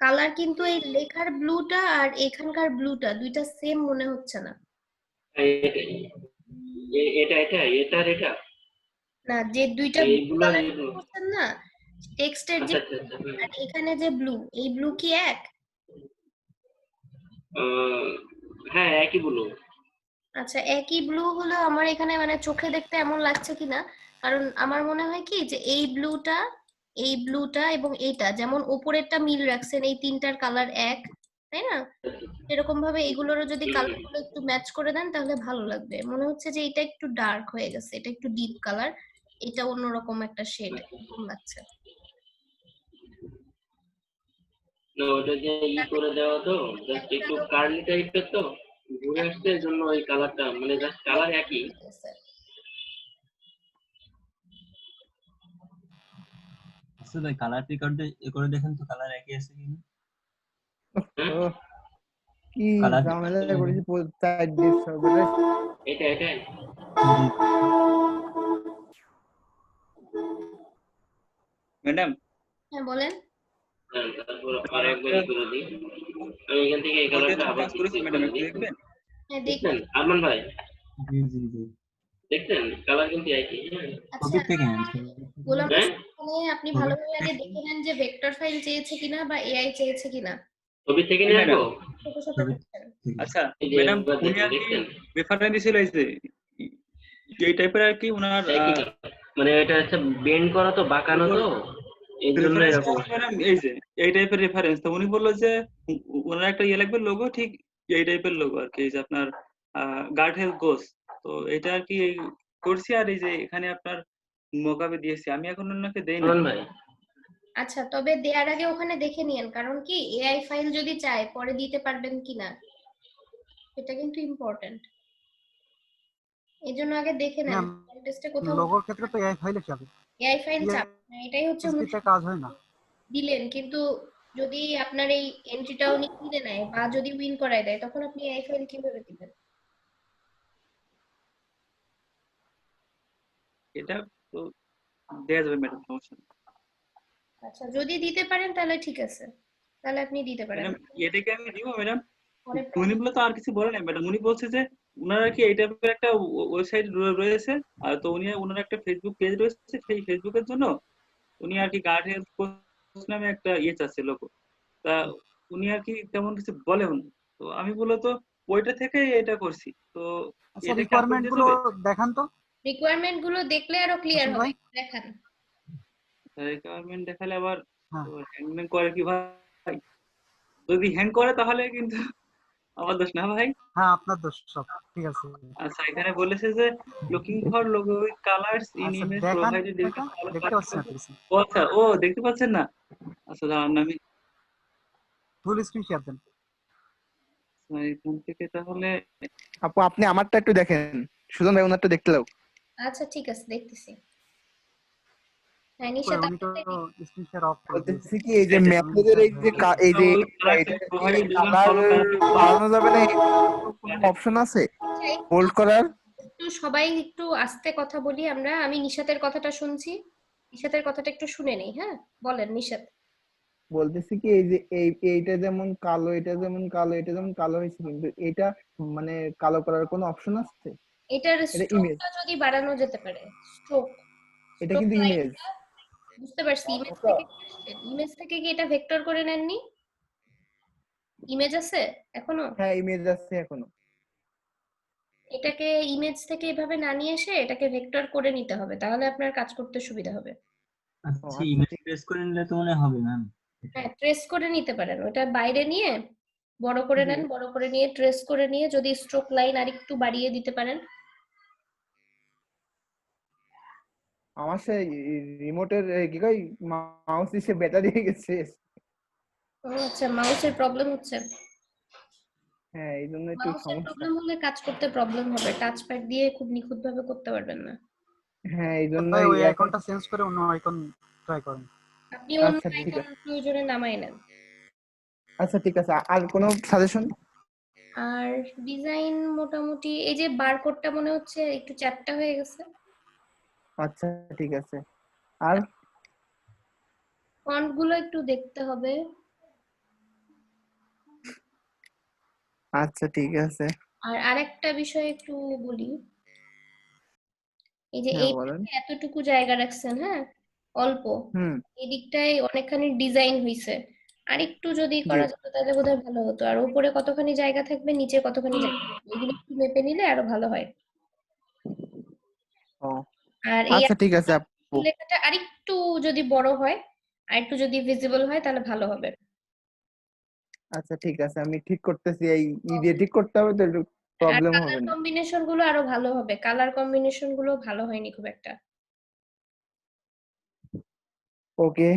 S2: কালার কিন্তু এই লেখার ব্লুটা আর এখানকার ব্লুটা দুইটা সেম মনে হচ্ছে না।
S9: এটা
S2: না, যে দুইটা
S9: এইগুলা
S2: বুঝছেন না, টেক্সটের যে আর এখানে যে ব্লু, এই ব্লু কি এক?
S9: হ্যাঁ, একই ব্লু।
S2: আচ্ছা, একই ব্লু হলো আমার এখানে মানে চোখে দেখতে এমন লাগছে কিনা, কারণ আমার মনে হয় কি যে এই ব্লুটা এবং এইটা যেমন উপরেরটা মিল রাখছেন, এই তিনটার কালার এক, তাই না? এরকম ভাবে এগুলোরও যদি কালারগুলো একটু ম্যাচ করে দেন তাহলে ভালো লাগবে। মনে হচ্ছে যে এটা একটু ডার্ক হয়ে গেছে, এটা একটু ডিপ কালার, এটা অন্যরকম একটা শেড এরকম লাগছে।
S9: না, ওটা যে করে দেওয়া তো জাস্ট একটু কার্লি টাইপের, তো ঘুরে আসছে এর জন্য ওই কালারটা, মানে জাস্ট কালার একই।
S4: আসলে ভাই কালার পিক আউট করে দেখেন তো কালার একই আছে কিনা।
S11: কি ঝামেলা করেছি 4 দিন সর্বদা।
S9: এটাই
S12: ম্যাডাম।
S2: হ্যাঁ বলেন।
S9: তারপর আরেকবার করে দিই আমি এখান থেকে এই কালারটা আবার
S12: করেছি ম্যাডাম, একটু দেখবেন?
S2: হ্যাঁ
S9: দেখছেন আরমান ভাই?
S4: জি জি জি
S9: দেখছেন কালার কিন্তু একই।
S2: আচ্ছা,
S4: থেকে
S2: গোলাম আপনি ভালোভাবে আগে দেখে নেন যে ভেক্টর ফাইল চেয়েছে কিনা বা এআই চেয়েছে কিনা।
S9: ছবি থেকে নিয়ে আসবো।
S12: আচ্ছা ম্যাডাম, উনি আর কি রেফারেন্স দিছিল এই টাইপের আর কি উনার,
S9: মানে এটা হচ্ছে বেন্ড করা তো, বাঁকানো তো, এই জন্য এরকম।
S12: ম্যাডাম এই যে এই টাইপের রেফারেন্স, তো উনি বললো যে ওনার একটা লাগবে লোগো, ঠিক এই টাইপের লোগো আর কি, এই যে আপনার গার্ড হেলথ গোস, তো এটা আর কি করছি। আর এই যে এখানে আপনার মোকাবে দিয়েছি, আমি এখন ওনাকে দেই না।
S2: আচ্ছা, তবে দেওয়ার আগে ওখানে দেখে নিয়েন, কারণ কি এআই ফাইল যদি চায় পরে দিতে পারবেন কিনা, এটা কিন্তু ইম্পর্টেন্ট। এজন্য আগে দেখে নেন টেস্টে কোথাও
S3: লোগোর ক্ষেত্রে তো এআই ফাইলে যাবে।
S2: এআই ফাইল চাপ না, এটাই হচ্ছে
S3: মুশকিলটা, কাজ হয় না।
S2: দিলেন কিন্তু যদি আপনার এই এন্ট্রিটাও নিয়ে নেয় বা যদি উইন করায় দেয়, তখন আপনি এআই ফাইল কিভাবে দিবেন?
S12: এটা তো দেয়া যাবে ম্যাডাম, সমস্যা নেই।
S2: আচ্ছা, যদি দিতে পারেন তাহলে ঠিক আছে, তাহলে আপনি দিতে পারেন।
S12: ম্যাডাম এটাকে আমি দিব ম্যাডাম? উনি বলে তো আর কিছু বলে নাই ম্যাডাম, উনি বলছে যে উনারা কি এই টাইপের একটা ওয়েবসাইট রয়েছে, আর তো উনি ওনার একটা ফেসবুক পেজ রয়েছে, সেই ফেসবুকের জন্য উনি আর কি গার্ড হেলথ কোচ নামে একটা চাচ্ছে লোগো, তা উনি আর কি তেমন কিছু বলেন। তো আমি বলতো ওইটা থেকে এটা করছি, তো
S3: আচ্ছা রিকোয়ারমেন্ট গুলো দেখান তো।
S2: রিকোয়ারমেন্ট গুলো দেখলে আরো ক্লিয়ার হবে, দেখান।
S12: রিকোয়ারমেন্ট দেখালে আবার হ্যাং করে কি ভাই? যদি হ্যাং করে তাহলে কিন্তু আমার দোষ না ভাই।
S3: হ্যাঁ আপনার দোষ সব, ঠিক আছে।
S12: আচ্ছা, এখানে বলেছে যে looking for logo with colours in image provided.
S3: দেখতে পাচ্ছেন না কিছু?
S12: ও আচ্ছা, ও দেখতে পাচ্ছেন না? আচ্ছা দাঁড়ান, আমি
S3: ফুল স্ক্রিন শেয়ার দেন।
S12: এখান থেকে তাহলে
S11: আপু আপনি আমারটা একটু দেখেন, সুজন ভাই ওনারটা দেখতে দাও।
S2: আচ্ছা ঠিক আছে, দেখতেছি। হ্যাঁ
S3: উনি তো স্ক্রিন শেয়ার অফ করে দিয়েছে।
S11: বলতেছি কি এই যে ম্যাপের এই যে কালার বাড়ানো যাবে না, কোনো অপশন আছে হোল্ড করার?
S2: একটু সবাই একটু আস্তে কথা বলি আমরা। আমি নিশাতের কথাটা শুনছি, নিশাতের কথাটা একটু শুনে নেই। হ্যাঁ বলেন নিশাত।
S11: বলতেছি কি এই যে এইটা যেমন কালো, এটা যেমন কালো, এটা যেমন কালো হয়েছে, কিন্তু এটা মানে কালো করার কোনো অপশন আছে?
S2: এটার স্ট্রোকটা যদি বাড়ানো যেতে পারে। স্ট্রোক,
S11: এটা কিন্তু ইমেজ,
S2: বুঝতে পারছি। ইমেজ থেকে কি এটা ভেক্টর করে নেননি? ইমেজ আছে এখনো?
S11: হ্যাঁ ইমেজ আছে এখনো।
S2: এটাকে ইমেজ থেকে এভাবে না নিয়ে এসে এটাকে ভেক্টর করে নিতে হবে, তাহলে আপনার কাজ করতে সুবিধা হবে।
S4: আচ্ছা ইমেজ ট্রেস করে নিলে তো মনে হবে ম্যাম।
S2: হ্যাঁ, ট্রেস করে নিতে পারেন, ওটা বাইরে নিয়ে বড় করে নেন, বড় করে নিয়ে ট্রেস করে নিয়ে যদি স্ট্রোক লাইন আরেকটু বাড়িয়ে দিতে পারেন।
S11: আমার সেই রিমোটের কি কই মাউস এসে ব্যাটারি হয়ে গেছে।
S2: ও আচ্ছা, মাউসের প্রবলেম হচ্ছে।
S11: হ্যাঁ এই জন্য একটু
S2: মাউসের
S11: সমস্যা।
S2: প্রবলেম হলে কাজ করতে প্রবলেম হবে, টাচ প্যাড দিয়ে খুব নিখুঁতভাবে করতে পারবেন না।
S11: হ্যাঁ এই জন্য
S3: ভাই ওই
S11: এখন
S3: আইকনটা চেঞ্জ করে অন্য আইকন ট্রাই করেন।
S2: আপনি অন্য
S11: আচ্ছা ঠিক
S2: আইকন
S11: আছে,
S2: প্রয়োজনে নামাই নেন।
S11: আচ্ছা ঠিক আছে। আর কোনো সাজেশন?
S2: আর ডিজাইন মোটামুটি, এই যে বারকোডটা মনে হচ্ছে একটু চ্যাপ্টা হয়ে গেছে।
S11: আচ্ছা ঠিক আছে। আর
S2: ফন্ট গুলো একটু দেখতে হবে।
S11: আচ্ছা ঠিক আছে।
S2: আর আরেকটা বিষয় একটু বলি, এই যে
S11: হ্যাঁ
S2: এই
S11: বলেন।
S2: এতটুকু জায়গা রাখছেন, হ্যাঁ অল্প,
S11: হুম
S2: এই দিকটায় অনেকখানি ডিজাইন হইছে, আর একটু যদি
S11: জি
S2: করা যেত তাহলে বোধহয় ভালো হতো। আর উপরে কতখানি জায়গা থাকবে, নিচে কতখানি জায়গা থাকবে, এগুলো একটু মেপে নিলে আরো ভালো হয়।
S11: ও
S2: আর এই
S11: আচ্ছা ঠিক আছে আপু।
S2: লেখাটা আরেকটু যদি বড় হয় আর একটু যদি ভিজিবল হয় তাহলে ভালো হবে।
S11: আচ্ছা ঠিক আছে, আমি ঠিক করতেছি। এই ই দিয়ে ঠিক করতে হবে তো একটু
S2: আর
S11: প্রবলেম হবে
S2: কালার
S11: না।
S2: কম্বিনেশন গুলো আরো ভালো হবে, কালার কম্বিনেশন গুলো ভালো হয়নি খুব একটা।
S11: ওকে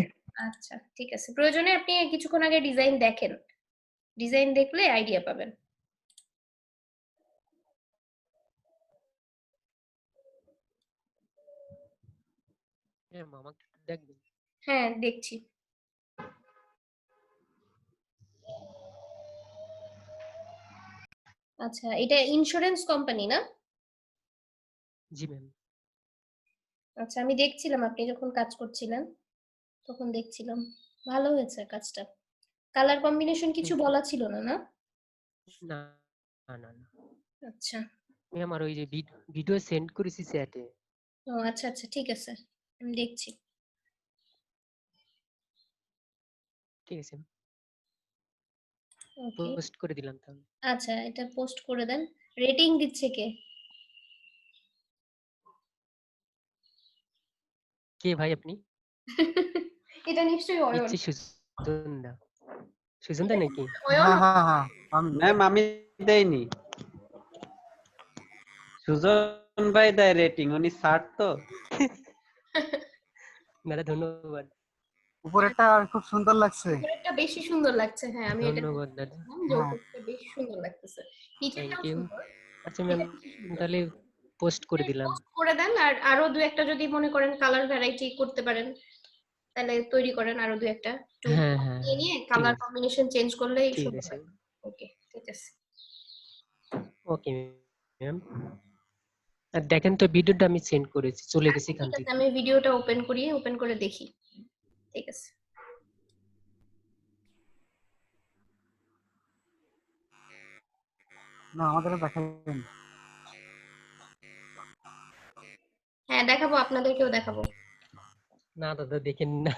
S2: আচ্ছা ঠিক আছে, প্রয়োজনে আপনি কিছুক্ষণ আগে ডিজাইন দেখেন, ডিজাইন দেখলে আইডিয়া পাবেন।
S13: হ্যাঁ মামা দেখবেন।
S2: হ্যাঁ দেখছি। আচ্ছা, এটা ইন্স্যুরেন্স কোম্পানি না?
S13: জি ম্যাম।
S2: আচ্ছা, আমি দেখছিলাম আপনি যখন কাজ করছিলেন তখন দেখছিলাম, ভালো হয়েছে কাজটা। কালার কম্বিনেশন কিছু বলা ছিল না, না?
S13: না না না না
S2: আচ্ছা।
S13: আমি আমার ওই যে ভিডিও সেন্ড করেছি চ্যাটে।
S2: ও আচ্ছা আচ্ছা ঠিক আছে, আমি দেখছি।
S13: ঠিক আছে,
S2: ওকে,
S13: পোস্ট করে দিলাম তাহলে।
S2: আচ্ছা এটা পোস্ট করে দেন। রেটিং দিচ্ছে কে?
S13: কে ভাই আপনি?
S2: এটা নিশ্চয়ই অয়ন।
S13: ইচ্ছে সুজন দা। সুজন দা নাকি?
S2: অয়ন
S3: হ্যাঁ হ্যাঁ হ্যাঁ আমি
S1: ম্যাম আমি দেইনি, সুজন ভাই দেয় রেটিং, উনি স্যার তো।
S13: দাদা ধন্যবাদ।
S3: উপরেরটা খুব সুন্দর লাগছে।
S2: উপরেরটা বেশি সুন্দর লাগছে, হ্যাঁ আমি এটা
S13: ধন্যবাদ দাদা।
S2: দেখছিলাম যে
S3: হ্যাঁ
S2: উপরেরটা বেশি সুন্দর লাগতেছে,
S13: থ্যাংক
S2: নিচেরটাও
S13: ইউ।
S2: সুন্দর।
S13: আচ্ছা ম্যাম তাহলে পোস্ট করে দিলাম।
S2: পোস্ট করে দেন, আর আরো দু একটা যদি মনে করেন কালার ভ্যারাইটি করতে পারেন তাহলে তৈরি করেন, আরো দু একটা একটু
S13: হ্যাঁ হ্যাঁ
S2: নিয়ে নিয়ে
S13: ঠিক
S2: কালার
S13: আছে
S2: কম্বিনেশন চেঞ্জ করলেই
S13: ঠিক
S2: সুন্দর
S13: আছে।
S2: হয়। ওকে ঠিক আছে।
S13: Okay ma'am. আর দেখেন তো ভিডিওটা আমি সেন্ড করেছি, চলে গেছে
S2: আচ্ছা
S13: এখান
S2: ঠিক আছে,
S13: থেকে।
S2: আমি ভিডিওটা ওপেন করে দেখি। ঠিক আছে।
S3: না আমাদের দেখাবেন।
S2: হ্যাঁ দেখাবো, আপনাদেরকেও দেখাবো।
S13: না দাদা দেখেন না,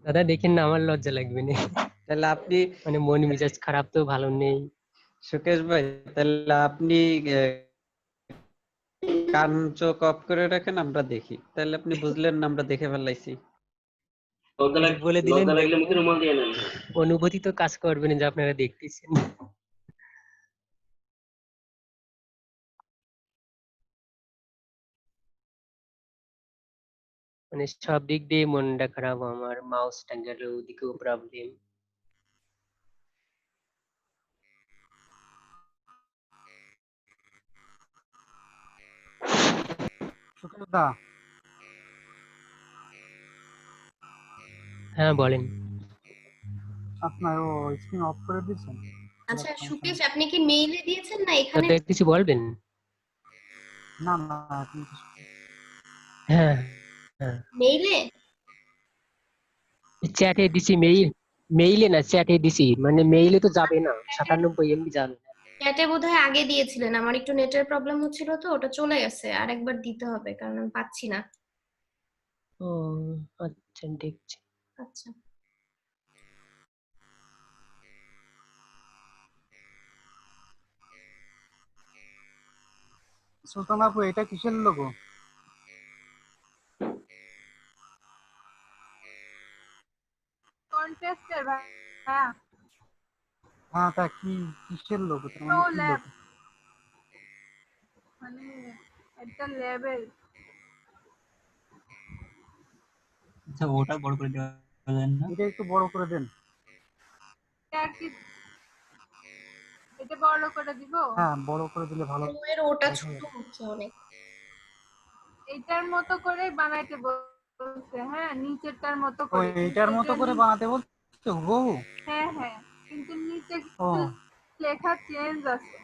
S13: দাদা দেখেন না, আমার লজ্জা লাগবে না।
S1: তাহলে আপনি
S13: মানে মন মেজাজ খারাপ তো ভালো নেই।
S1: সুকেশ ভাই, তাহলে আপনি কান চোখ অফ করে রাখেন, আমরা দেখি। তাহলে আপনি বুঝলেন না আমরা দেখে ফেলাইছি।
S13: এই যে বলে দিলেন,
S9: লজ্জা লাগলে মুখে রুমাল দিয়ে নেন।
S13: অনুভূতি তো কাজ করবে না যে আপনারা দেখতেছেন। মানে সব দিক দিয়ে মনটা খারাপ আমার, মাউসটা গেল ওদিকেও প্রবলেম।
S3: সুকেশদা
S13: হ্যাঁ বলেন।
S3: আপনার ও স্ক্রিন অফ করে দিয়েছেন?
S2: আচ্ছা সুকেশ, আপনি কি মেইলে দিয়েছেন না এখানে?
S13: দাদা কিছু বলবেন?
S3: না না আপনি
S13: হ্যাঁ হ্যাঁ
S2: মেইলে?
S13: চ্যাটে দিছি, মেইলে না চ্যাটে দিছি, মানে মেইলে তো যাবে না, 97 MB যাবে না।
S2: চ্যাটে বোধহয় আগে দিয়েছিলেন, আমার একটু নেটের প্রবলেম হচ্ছিল তো ওটা চলে গেছে, আরেকবার দিতে হবে কারণ আমি পাচ্ছি না।
S13: ও আচ্ছা দেখছি।
S2: আচ্ছা
S3: সুলতান আপু এটা কিসের লোগো?
S10: কন্টেস্টের ভাইয়া
S3: হ্যাঁ তা কি কিসের লোগো, তার
S10: নো
S3: মানে কি
S10: ল্যাব,
S3: লোগো?
S10: মানে একটা লেভেল।
S4: আচ্ছা ওটা বড় করে দেওয়া যায় না?
S3: এটা একটু বড় করে দেন।
S10: আর কি এটা বড় করে দিব?
S3: হ্যাঁ বড় করে দিলে ভালো
S2: এর ওটা
S3: দেখা
S2: ছোট
S3: যাবে।
S2: হচ্ছে অনেক।
S10: এটার মতো করে বানাইতে বলছে, হ্যাঁ নিচেরটার মতো
S3: ও
S10: করে,
S3: এইটার
S10: কিন্তু
S3: মতো
S10: এটা
S3: করে বানাতে বলছো হুবহু?
S10: হ্যাঁ হ্যাঁ, কিন্তু নিচে
S3: ও
S10: কিছু লেখা চেঞ্জ আছে।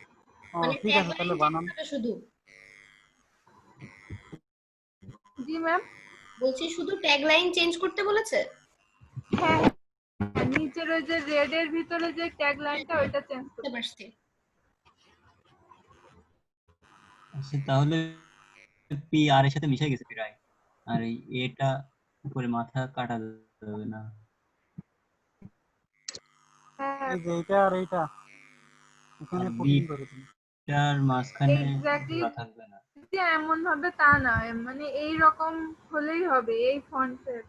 S3: ও
S2: মানে
S3: ঠিক আছে
S2: ট্যাগলাইন
S3: তাহলে
S2: চেঞ্জ
S3: বানান।
S2: হবে শুধু?
S10: জি ম্যাম।
S2: বলছি শুধু ট্যাগলাইন চেঞ্জ করতে বলেছে?
S10: হ্যাঁ হ্যাঁ, নিচের ওই যে রেড এর ভিতরে যে ট্যাগ লাইনটা ওইটা চেঞ্জ
S2: বুঝতে পারছি।
S4: আচ্ছা তাহলে পি আর এর সাথে মিশে গেছে প্রায়, আর এই এটা উপরে মাথা কাটা যাবে না।
S10: হ্যাঁ
S3: এই যে এইটা আর এইটা এখানে
S4: আর
S3: পুটিং করে দিন।
S4: বিটার মাঝখানে
S10: এক্স্যাক্টলি
S4: জোড়া থাকবে না।
S10: এমন হবে তা না, মানে এই রকম হলেই হবে এই ফন্টের।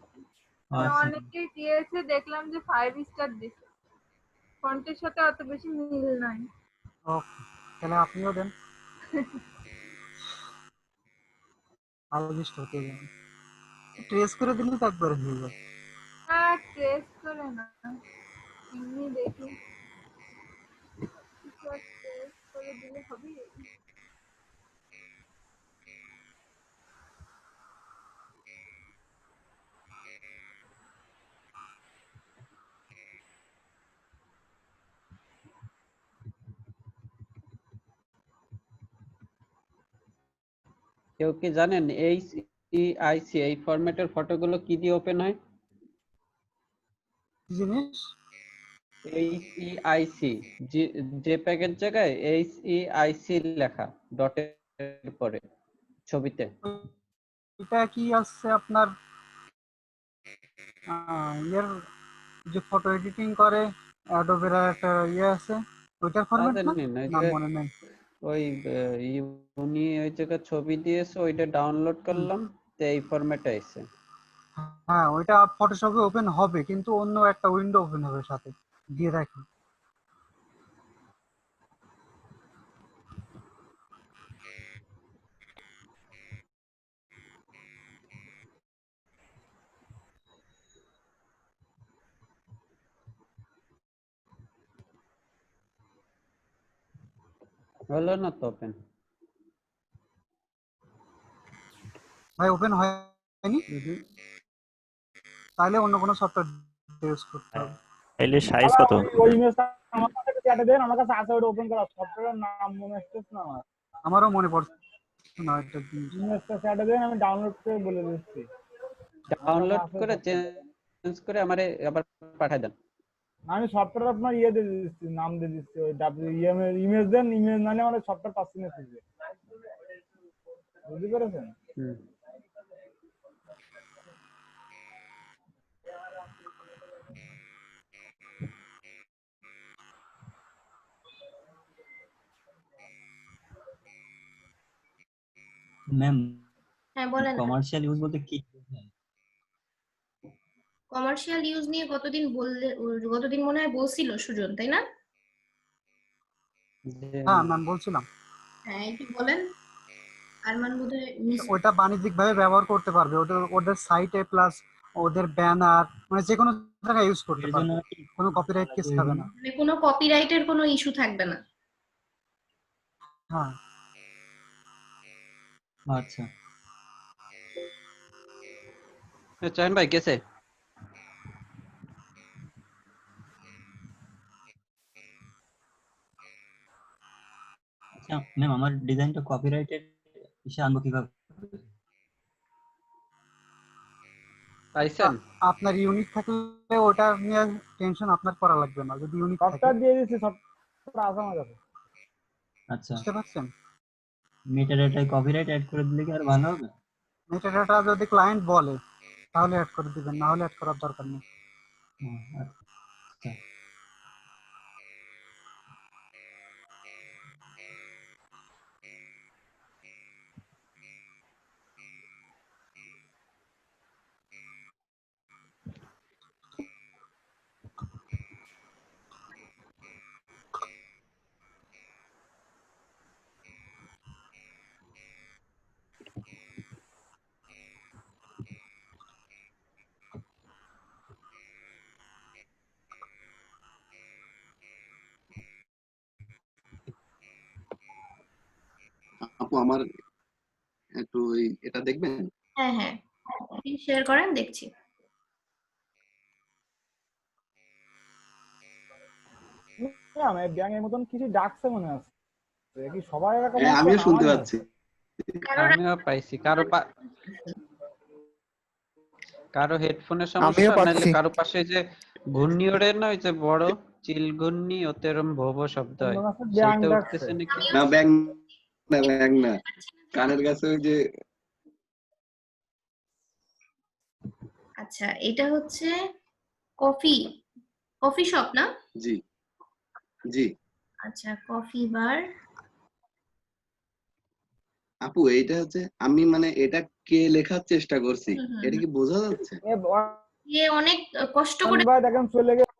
S10: মানে
S4: আচ্ছা
S10: অনেকেই দিয়েছে দেখলাম যে 5 স্টার দিছে, ফন্টের সাথে অত বেশি মিল নাই।
S3: ওকে তাহলে আপনিও দেন, আলবিষ্ট হতে যান। ট্রেস করে দিলে তো একবার হয়ে যায়।
S10: আর ট্রেস করে না, এমনি দেখি ট্রেস করে দিলে হবে।
S1: কেউ কি জানেন HEIC এই ফরম্যাটের ফটোগুলো কি দিয়ে ওপেন হয়?
S3: কি জিনিস?
S1: HEIC JPEG এর জায়গায় HEIC লেখা ডটের পরে ছবিতে।
S3: এটা কি আছে আপনার ইয়ের যে ফটো এডিটিং করে অ্যাডোবের একটা ইয়ে আছে, ওইটার ফরম্যাট না?
S1: জানেন ওই
S3: নাম
S1: যে
S3: মনে নেই।
S1: ওই উনি ওই জায়গায় ছবি দিয়েছে, ওইটা ডাউনলোড করলাম তো এই ফরম্যাটে আইছে।
S3: হ্যাঁ ওইটা ফটোশপে ওপেন হবে কিন্তু অন্য একটা উইন্ডো ওপেন হবে সাথে, দিয়ে দেখেন।
S1: হলো না তো ওপেন।
S3: ভাই ওপেন হয়নি? তাহলে অন্য কোনো সফটওয়্যার ইউজ করতে হবে।
S6: তাইলে সাইজ কত?
S7: ওই ইমেজটা আমার কাছে চ্যাটে দেন, আমার কাছে আছে, ওটা ওপেন করা সফটওয়্যারের নাম মনে আসতেছে না আমার।
S3: আমারও মনে পড়ছে না একটা জিনিস।
S7: ইমেজটা চ্যাটে দেন, আমি ডাউনলোড করে বলে দিচ্ছি।
S1: ডাউনলোড করে চেঞ্জ করে আমারে আবার পাঠিয়ে দেন।
S7: আমি সফটওয়্যার আপনার ইয়ে দিয়ে দিচ্ছি, নাম দিয়ে দিচ্ছি, ওই WEM এর ইমেজ দেন, ইমেজ মানে আমাদের সফটওয়্যার পাচ্ছি না খুঁজে। বুঝতে পেরেছেন?
S4: ম্যাম
S2: হ্যাঁ বলেন।
S4: কমার্শিয়াল ইউজ বলতে কি?
S2: কমার্শিয়াল ইউজ নিয়ে গতদিন মনে হয় বলছিল সুজন, তাই না?
S3: হ্যাঁ ম্যাম বলছিলাম।
S2: হ্যাঁ একটু বলেন। আরমান বোধহয় মিস।
S3: ওইটা বাণিজ্যিক ভাবে ব্যবহার করতে পারবে, ওদের সাইটে প্লাস ওদের ব্যানার, মানে যে কোনো জায়গায় ইউজ করতে পারবে, কোনো কপিরাইট কেস খাবে না।
S2: মানে কোনো কপিরাইটের কোনো ইস্যু থাকবে না।
S3: হ্যাঁ
S4: আচ্ছা
S1: চয়ন ভাই গেছে?
S4: আচ্ছা ম্যাম আমার ডিজাইনটা কপিরাইটেড এসে আনবো কিভাবে?
S1: পাইছেন?
S3: আপনার ইউনিক থাকলে ওটা নিয়ে টেনশন আপনার করা লাগবে না, যদি ইউনিক থাকে।
S7: সফটওয়্যার দিয়ে দিচ্ছি, সফটওয়্যার আছে আমার কাছে।
S4: আচ্ছা
S3: বুঝতে পারছেন?
S4: মেটাডাটায় কপিরাইট অ্যাড করে দিলে কি আর ভালো হবে?
S3: মেটাডাটা যদি ক্লায়েন্ট বলে তাহলে অ্যাড করে দিবেন, না হলে অ্যাড করার দরকার নেই।
S4: আচ্ছা
S5: আপু আমার একটু এটা দেখবেন।
S2: হ্যাঁ হ্যাঁ, শেয়ার করেন, দেখছি।
S7: ম্যাম এই ব্যাঙ এর মতন কিছু ডাকছে মনে আছে, কি সবাই এরকম
S5: হ্যাঁ
S7: হচ্ছে
S5: আমিও
S7: না
S5: শুনতে
S7: আমারই
S5: পাচ্ছি।
S1: আমিও পাইছি। কারো হেডফোনের
S11: আমিও
S1: সমস্যা, নাহলে
S11: পাচ্ছি।
S1: কারো পাশে যে ঘূর্ণি ওড়ে না, ওই যে বড় চিল ঘূর্ণি, ওতে এরম ভো ভো শব্দ হয়,
S7: মনে হচ্ছে ব্যাঙ
S1: সেইটা
S7: ডাকছে।
S1: উঠতেছে নাকি?
S5: না ব্যাং না কানের কাছে ওই যে
S2: আচ্ছা, এটা হচ্ছে কফি শপ না?
S5: জি জি
S2: আচ্ছা, কফি বার।
S5: আপু এইটা হচ্ছে আমি মানে এটা কে লেখার চেষ্টা করছি, এটা কি বোঝা যাচ্ছে?
S2: এ অনেক কষ্ট করে
S7: ভাই দেখেন চলে গেছে,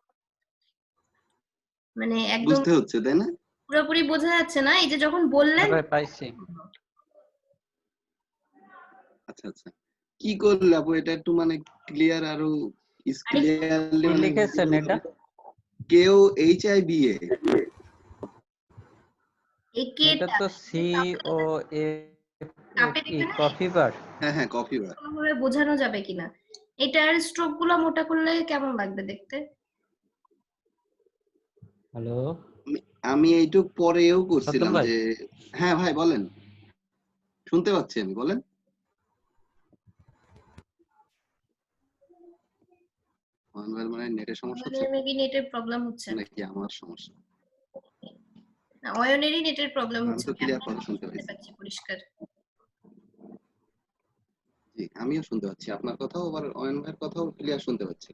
S2: মানে একদম
S5: বুঝতে হচ্ছে তাই না?
S2: পুরোপুরি বোঝা যাচ্ছে না, এই যে যখন বললেন।
S1: পাইছি।
S5: আচ্ছা আচ্ছা, কি করলে আপু এটা একটু মানে ক্লিয়ার আরো ক্লিয়ারলি
S1: কি
S5: মানে
S1: লিখেছেন এটা?
S5: কেও HIBA,
S1: এটা তো COA কি কফি বার?
S5: হ্যাঁ হ্যাঁ কফি বার।
S2: কোনোভাবে বোঝানো যাবে কিনা? এটার স্ট্রোক গুলো মোটা করলে কেমন লাগবে দেখতে?
S1: হ্যালো,
S5: আমি এইটুক পরেও করছিলাম যে, হ্যাঁ ভাই বলেন, শুনতে পাচ্ছি আমি, বলেন। মানে নেটের সমস্যা হচ্ছে
S2: মেবি নেটের প্রবলেম হচ্ছে
S5: নাকি আমার সমস্যা?
S2: না, অয়নেরই নেটের প্রবলেম
S5: আমি
S2: হচ্ছে।
S5: তো ক্লিয়ার কথা শুনতে
S2: পাচ্ছি পরিষ্কার।
S5: জি আমিও শুনতে পাচ্ছি আপনার কথাও, আবার অয়ন ভাইয়ের কথাও ক্লিয়ার শুনতে পাচ্ছি।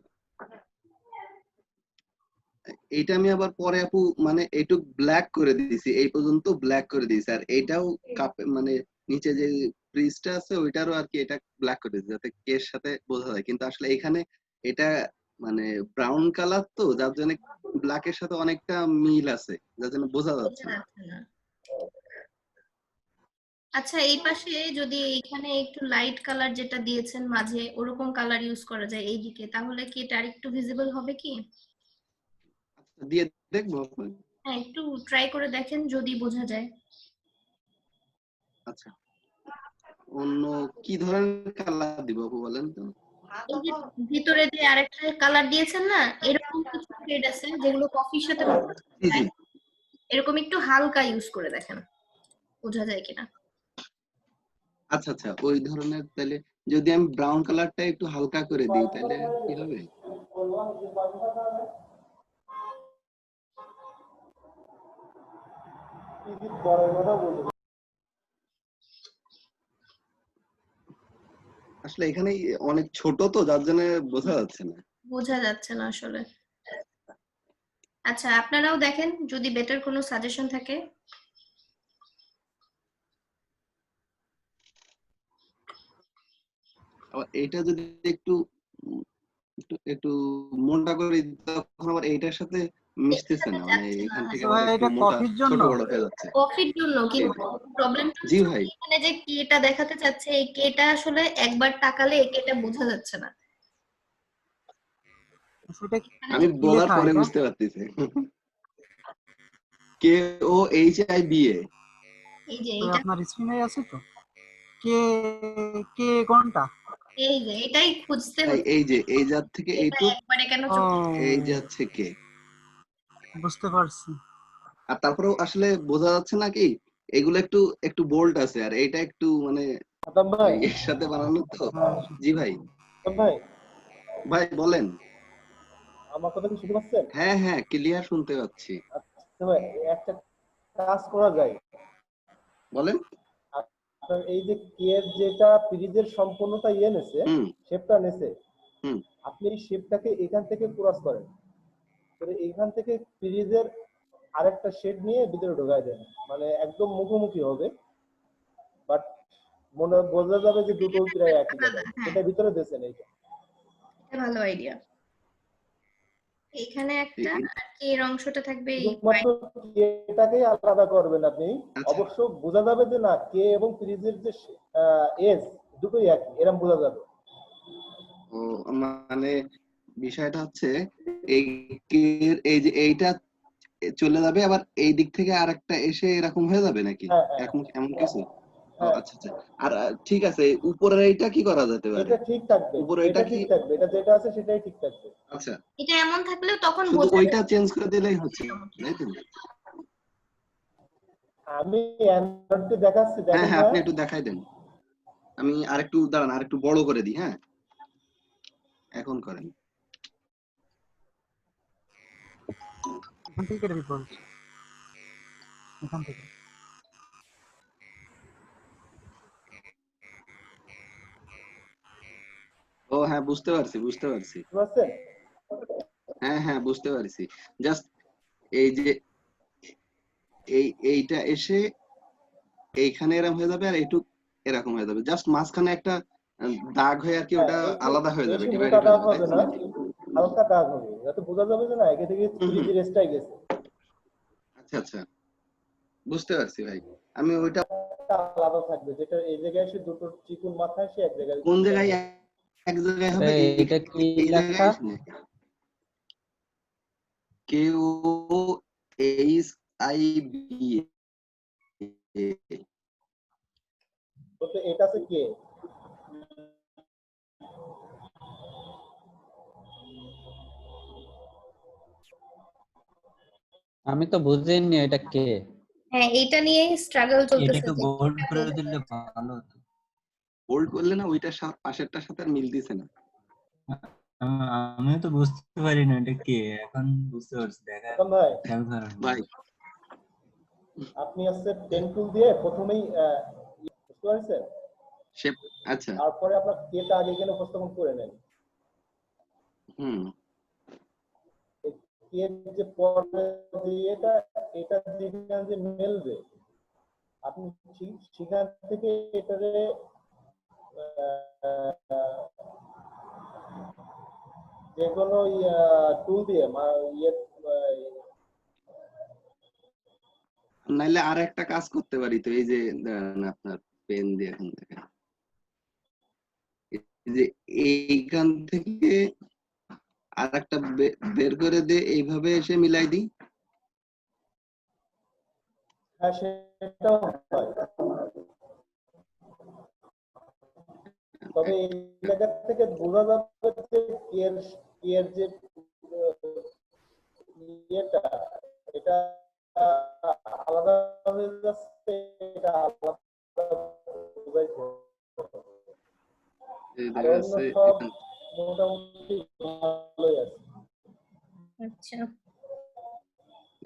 S5: এইটা আমি আবার পরে আপু মানে এইটুক ব্ল্যাক করে দিয়েছি, এই পর্যন্ত ব্ল্যাক করে দিয়েছি, আর এইটাও কাপে মানে নিচে যে প্রিজটা আছে ওইটারও আর কি এটা ব্ল্যাক করে দিয়েছি যাতে কের সাথে বোঝা যায়, কিন্তু আসলে এখানে এটা মানে ব্রাউন কালার তো, যার জন্য ব্ল্যাকের সাথে অনেকটা মিল আছে, যার জন্য বোঝা যাচ্ছে না।
S2: আচ্ছা, এই পাশে যদি এখানে একটু লাইট কালার যেটা দিয়েছেন মাঝে, ওরকম কালার ইউজ করা যায় এইদিকে, তাহলে কি এটা আরেকটু ভিজিবল হবে কি?
S5: দিয়ে দেখবো।
S2: হ্যাঁ, একটু ট্রাই করে দেখেন যদি বোঝা যায়।
S5: আচ্ছা, অন্য কি ধরনের কালার দিব আপু বলেন তো?
S2: এই যে ভিতরে যে আরেকটা কালার দিয়েছেন না, এরকম কিছু শেড আছে যেগুলো কফির সাথে এরকম একটু হালকা ইউজ করে দেখেন বোঝা যায় কিনা।
S5: আচ্ছা আচ্ছা, ওই ধরনের তাহলে যদি আমি ব্রাউন কালারটা একটু হালকা করে দিই তাহলে কি হবে? আসলে এখানে অনেক ছোট তো, যার জন্য বোঝা যাচ্ছে না।
S2: বোঝা যাচ্ছে না আসলে। আচ্ছা, আপনারাও দেখেন যদি বেটার কোনো সাজেশন থাকে।
S5: আবার এটা যদি একটু একটু মোটা করে দিই, তখন আবার এইটার সাথে মিশতেছে না, মানে এখান থেকে আবার একটু মোটা ছোট বড় হয়ে যাচ্ছে।
S2: কফির জন্য কিন্তু প্রবলেমটা
S5: জি ভাই,
S2: এখানে যে কেটা দেখাতে চাচ্ছে, এই কেটা আসলে একবার তাকালে এই কেটা বোঝা যাচ্ছে না।
S5: আমি বলার পরে বুঝতে পারতেছি। KOHIBA,
S2: এই যে
S3: তো
S2: এটা
S3: আপনার স্ক্রিনে আছে তো কে কে কোনটা?
S2: এই যে এটাই খুঁজতে হচ্ছে।
S5: এই যে এই জাত থেকে এইটুক
S2: একবারে কেন
S5: এই যাচ্ছে কে,
S3: বুঝতে পারছি।
S5: আর তারপরেও আসলে বোঝা যাচ্ছে না কি এগুলো একটু একটু বোল্ড আছে, আর এইটা একটু মানে এর সাথে বানানো তো। জি ভাই, ভাই বলেন।
S14: আমার কথা কি শুনতে পাচ্ছেন?
S5: হ্যাঁ হ্যাঁ ক্লিয়ার শুনতে পাচ্ছি।
S14: আচ্ছা ভাই, একটা কাজ করা যায়,
S5: বলেন।
S14: আপনার এই যে কের যেটা পিরিজের সম্পূর্ণটা নেছে, শেপটা নেছে, আপনি এই শেপটাকে এখান থেকে ক্রস করেন, করে এইখান থেকে পিরিজের আরেকটা শেড নিয়ে ভিতরে ঢোকায় দেন, মানে একদম মুখোমুখি হবে, বাট মনে বোঝা যাবে যে দুটো প্রায় একই জায়গায়, এটা ভিতরে দিয়েছেন। এইটা
S2: ভালো আইডিয়া। এখানে একটা আর কি এর অংশটা থাকবে এই
S14: শুধুমাত্র এটাকেই আলাদা করবেন আপনি, অবশ্য বোঝা যাবে যে না কে এবং ফ্রিজের যে এজ দুটোই একই, এরকম বোঝা যাবে।
S5: ও মানে বিষয়টা হচ্ছে এই কের এই যে এইটা চলে যাবে, আবার এই দিক থেকে আরেকটা এসে এরকম হয়ে যাবে নাকি? এমন কিছু? আচ্ছা আচ্ছা। আর ঠিক আছে, উপরের এইটা কি করা যেতে পারে?
S14: এটা ঠিক থাকবে,
S5: উপরে
S14: এটা
S5: এটা কি?
S14: ঠিক থাকবে, এটা যেটা আছে সেটাই ঠিক থাকবে।
S5: আচ্ছা,
S2: এটা এমন থাকলেও তখন
S5: শুধু
S2: বোঝা
S5: ওইটা
S2: যায়
S5: চেঞ্জ করে দিলেই হচ্ছে, তাই তো?
S14: আমি অ্যান্ড্রয়েডে দেখাচ্ছি,
S5: হ্যাঁ
S14: দেখেন
S5: হ্যাঁ,
S14: না।
S5: আপনি একটু দেখাই দেন। আমি আরেকটু দাঁড়ান, আরেকটু বড় করে দিই। হ্যাঁ, এখন করেন।
S3: এখান থেকে কেটে দিতে হবে, এখান থেকে।
S5: ও হ্যাঁ, বুঝতে পারছি বুঝতে পারছি।
S14: বুঝছেন?
S5: হ্যাঁ হ্যাঁ, বুঝতে পারছি। জাস্ট এই যে এইটা এসে এইখানে এরকম হয়ে যাবে, আর এইটুক এরকম হয়ে যাবে। জাস্ট মাঝখানে একটা দাগ হয়ে আর কি, ওটা আলাদা হয়ে যাবে,
S14: বেশি মোটা
S5: ডিভাইডেড হয়ে
S14: দাগ
S5: যাবে, তাই
S14: হবে
S5: তো
S14: না,
S5: নাকি?
S14: হালকা দাগ হবে, যাতে বোঝা যাবে যে না একে থেকে ফ্রিজের এক্সট্রাই গেছে।
S5: আচ্ছা আচ্ছা, বুঝতে পারছি ভাই। আমি ওইটা
S14: আলাদা থাকবে, যেটা এই জায়গায় এসে দুটো চিকুন মাথা এসে এক জায়গায়
S5: কোন জায়গায় এক জায়গায় হবে,
S1: এটা কি
S5: এই
S1: লেখা?
S5: জায়গায় KOHIB
S14: তো এটা আছে কে?
S1: আমি তো বুঝিনি এটা কে।
S2: হ্যাঁ, এটা নিয়ে স্ট্রাগল
S4: এটা
S2: চলতেছে
S4: একটু
S2: যে
S4: বোল্ড
S2: কিভাবে
S4: করে দিলে ভালো হতো।
S5: বোল্ড করলে না, ওইটা পাশেরটার সাথে আর মিল দিছে না।
S4: আমিও তো বুঝতে পারি না এটা কে, এখন বুঝতে পারছি। দেখা
S14: ভাই
S5: ভাই
S14: আপনি আছে পেন টুল দিয়ে প্রথমেই বুঝতে পারছেন,
S5: শেপ। আচ্ছা,
S14: তারপরে আপনার কেটা আগে এখানে উপস্থাপন করে নেন।
S5: হুম,
S14: এর যে পরে যে এটা যেখানে যে মেলবে, আপনি সেখান থেকে এটারে যে কোনো টুল দিয়ে
S5: নাইলে আর একটা কাজ করতে পারি তো, এই যে আপনার পেন দিয়ে এখান থেকে, এই যে এইখান থেকে আর একটা বের করে দিয়ে এইভাবে এসে মিলাই দিই।
S14: হ্যাঁ, সেটাও হয়। তবে এই জায়গা থেকে বোঝা যাবে যে এর যে ইয়েটা, এটা আলাদা হয়ে যাচ্ছে, এটা আলাদা
S5: এই
S14: আর
S5: দেখা
S14: অন্য
S5: যাচ্ছে
S14: সব মোটামুটি ভালোই আছে।
S2: আচ্ছা,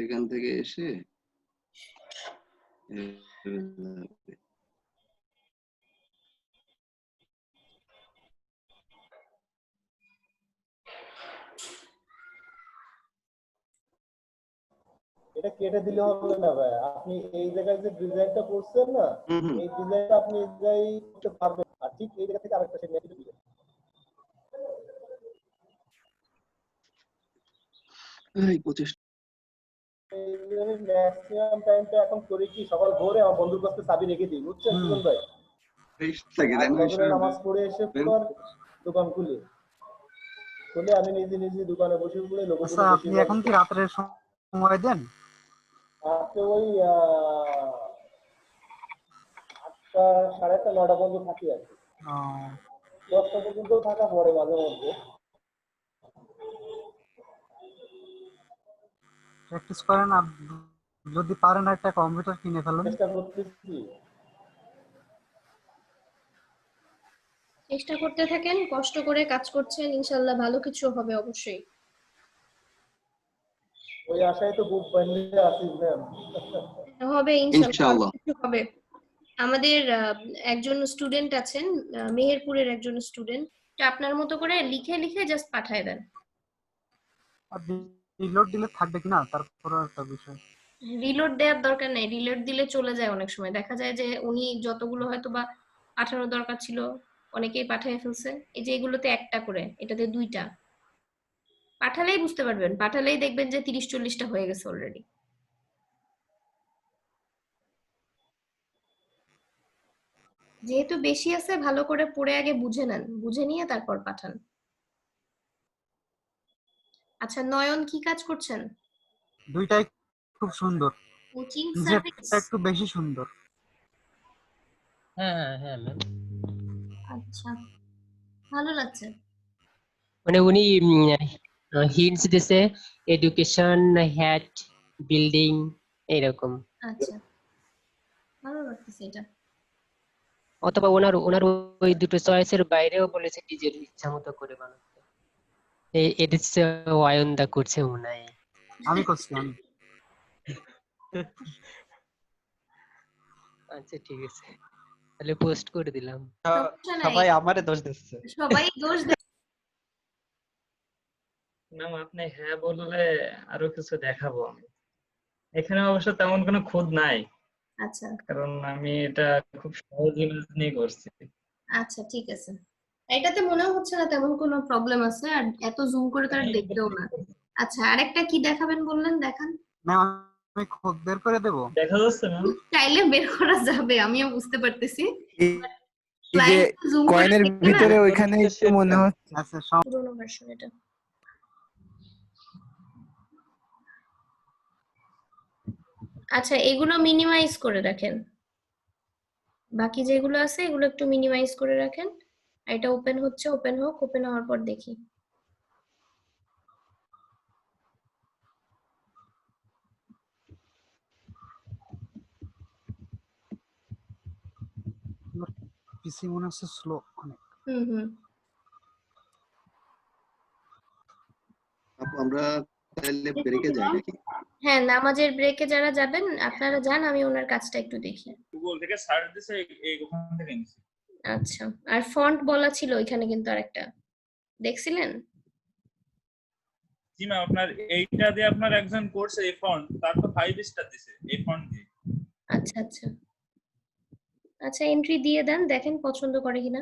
S5: এখান থেকে এসে
S14: এটা কেটে দিলে হবে না ভাই, আপনি এই জায়গায় যে ডিজাইনটা করছেন না, এই ডিজাইনটা আপনি এই জায়গায় করতে পারবেন, আর ঠিক এই জায়গা থেকে আরেকটা সেট নিয়ে দিবেন।
S5: এই 25
S14: ম্যাক্সিমাম টাইমটা এখন করি কি, সকাল ভোরে আমার বন্ধুর কাছে চাবি রেখে দিই, বুঝছেন সুজন ভাই?
S5: লাগে, তাই না?
S14: ফজরের নামাজ পড়ে এসে পর দোকান খুলি, আমি নিজে নিজে দোকানে বসে পড়ে
S3: আচ্ছা,
S14: লোকগুলো
S3: আপনি এখন কি রাত্রের সময় দেন?
S14: রাতে ওই 8টা 8:30 9টা পর্যন্ত থাকি আর কি। 10টা পর্যন্ত থাকা পড়ে মাঝে মধ্যে।
S3: প্র্যাকটিস করেন, আর যদি পারেন একটা কম্পিউটার কিনে ফেলুন।
S14: চেষ্টা করতেছি।
S2: চেষ্টা করতে থাকেন, কষ্ট করে কাজ করছেন, ইনশাআল্লাহ ভালো কিছু হবে অবশ্যই।
S14: ওই আশায় তো বুক বাঁধলে আছি ম্যাম।
S2: হবে ইনশাআল্লাহ, ভালো
S5: ইনশাআল্লাহ।
S2: কিছু হবে। আমাদের একজন স্টুডেন্ট আছেন, মেহেরপুরের একজন স্টুডেন্ট, আপনার মতো করে লিখে লিখে জাস্ট পাঠায় দেন।
S3: আর রিলোড দিলে থাকবে কিনা তারপর একটা বিষয়।
S2: রিলোড দেওয়ার দরকার নেই, রিলোড দিলে চলে যায়, অনেক সময় দেখা যায় যে উনি যতগুলো হয়তো বা পাঠানোর দরকার ছিল অনেকেই পাঠিয়ে ফেলছে। এই যে এগুলোতে একটা করে, এটাতে 2টা পাঠালেই বুঝতে পারবেন, পাঠালেই দেখবেন যে 30-40টা হয়ে গেছে অলরেডি। যেহেতু বেশি আছে, ভালো করে পড়ে আগে বুঝে নেন, বুঝে নিয়ে তারপর পাঠান। আচ্ছা, নয়ন কি কাজ করছেন?
S3: দুইটাই খুব সুন্দর,
S2: কোচিং সার্ভিস।
S3: নিজেরটা একটু বেশি সুন্দর।
S13: হ্যাঁ হ্যাঁ ম্যাম।
S2: আচ্ছা, ভালো লাগছে।
S13: মানে উনি হিন্টস দিছে এডুকেশন, হ্যাট, বিল্ডিং এরকম।
S2: আচ্ছা, ভালো লাগতেছে এটা।
S13: অথবা ওনার ওই দুটো চয়েসের বাইরেও বলেছে নিজের ইচ্ছা মতো করে বানাতে। এটা হচ্ছে অয়নদা করছে উনাই।
S3: আমি করছি আমি।
S13: আচ্ছা ঠিক আছে, তাহলে পোস্ট করে দিলাম।
S2: সমস্যা নাই,
S1: সবাই আমারে দোষ দিচ্ছে।
S2: সবাই দোষ দেয়।
S12: ম্যাম আপনি হ্যাঁ বললে আরো কিছু দেখাবো আমি। এখানে অবশ্য তেমন কোনো খুঁত নাই,
S2: আচ্ছা
S12: কারণ আমি এটা খুব সহজ ইমেজ নিয়ে করছি।
S2: আচ্ছা ঠিক আছে, এটাতে মনে হচ্ছে না তেমন কোনো প্রবলেম আছে, আর এত জুম করে তো আর দেখতেও না। আচ্ছা, আরেকটা কি দেখাবেন বললেন, দেখান।
S3: ম্যাম আমি খোদ বের করে দেব?
S12: দেখা যাচ্ছে ম্যাম?
S2: চাইলে বের করা যাবে, আমিও বুঝতে পারতেছি।
S11: এই যে কয়েনের ভিতরে ওইখানে একটু মনে হচ্ছে
S2: পুরোনো ভার্সন এটা। আচ্ছা, এগুলো মিনিমাইজ করে রাখেন, বাকি যেগুলো আছে এগুলো একটু মিনিমাইজ করে রাখেন। এটা ওপেন হচ্ছে, ওপেন হোক, ওপেন হওয়ার পর দেখি।
S3: পিসি মনে হচ্ছে স্লো অনেক।
S2: হুম।
S5: আপু আমরা তাহলে ব্রেকে যাই নাকি?
S2: হ্যাঁ, নামাজের ব্রেকে যারা যাবেন আপনারা যান, আমি ওনার কাজটা একটু দেখি।
S12: গুগল থেকে সার্চ দিছে, এই ওখান থেকে নিছি।
S2: আচ্ছা, আর ফন্ট বলা ছিল ওইখানে কিন্তু আরেকটা, দেখছিলেন?
S12: জি ম্যাম, আপনার এইটা দিয়ে আপনার একজন করছে এই ফন্ট, তার তো 5 স্টার দিছে এই ফন্ট দিয়ে।
S2: আচ্ছা, এন্ট্রি দিয়ে দেন, দেখেন পছন্দ করে কিনা।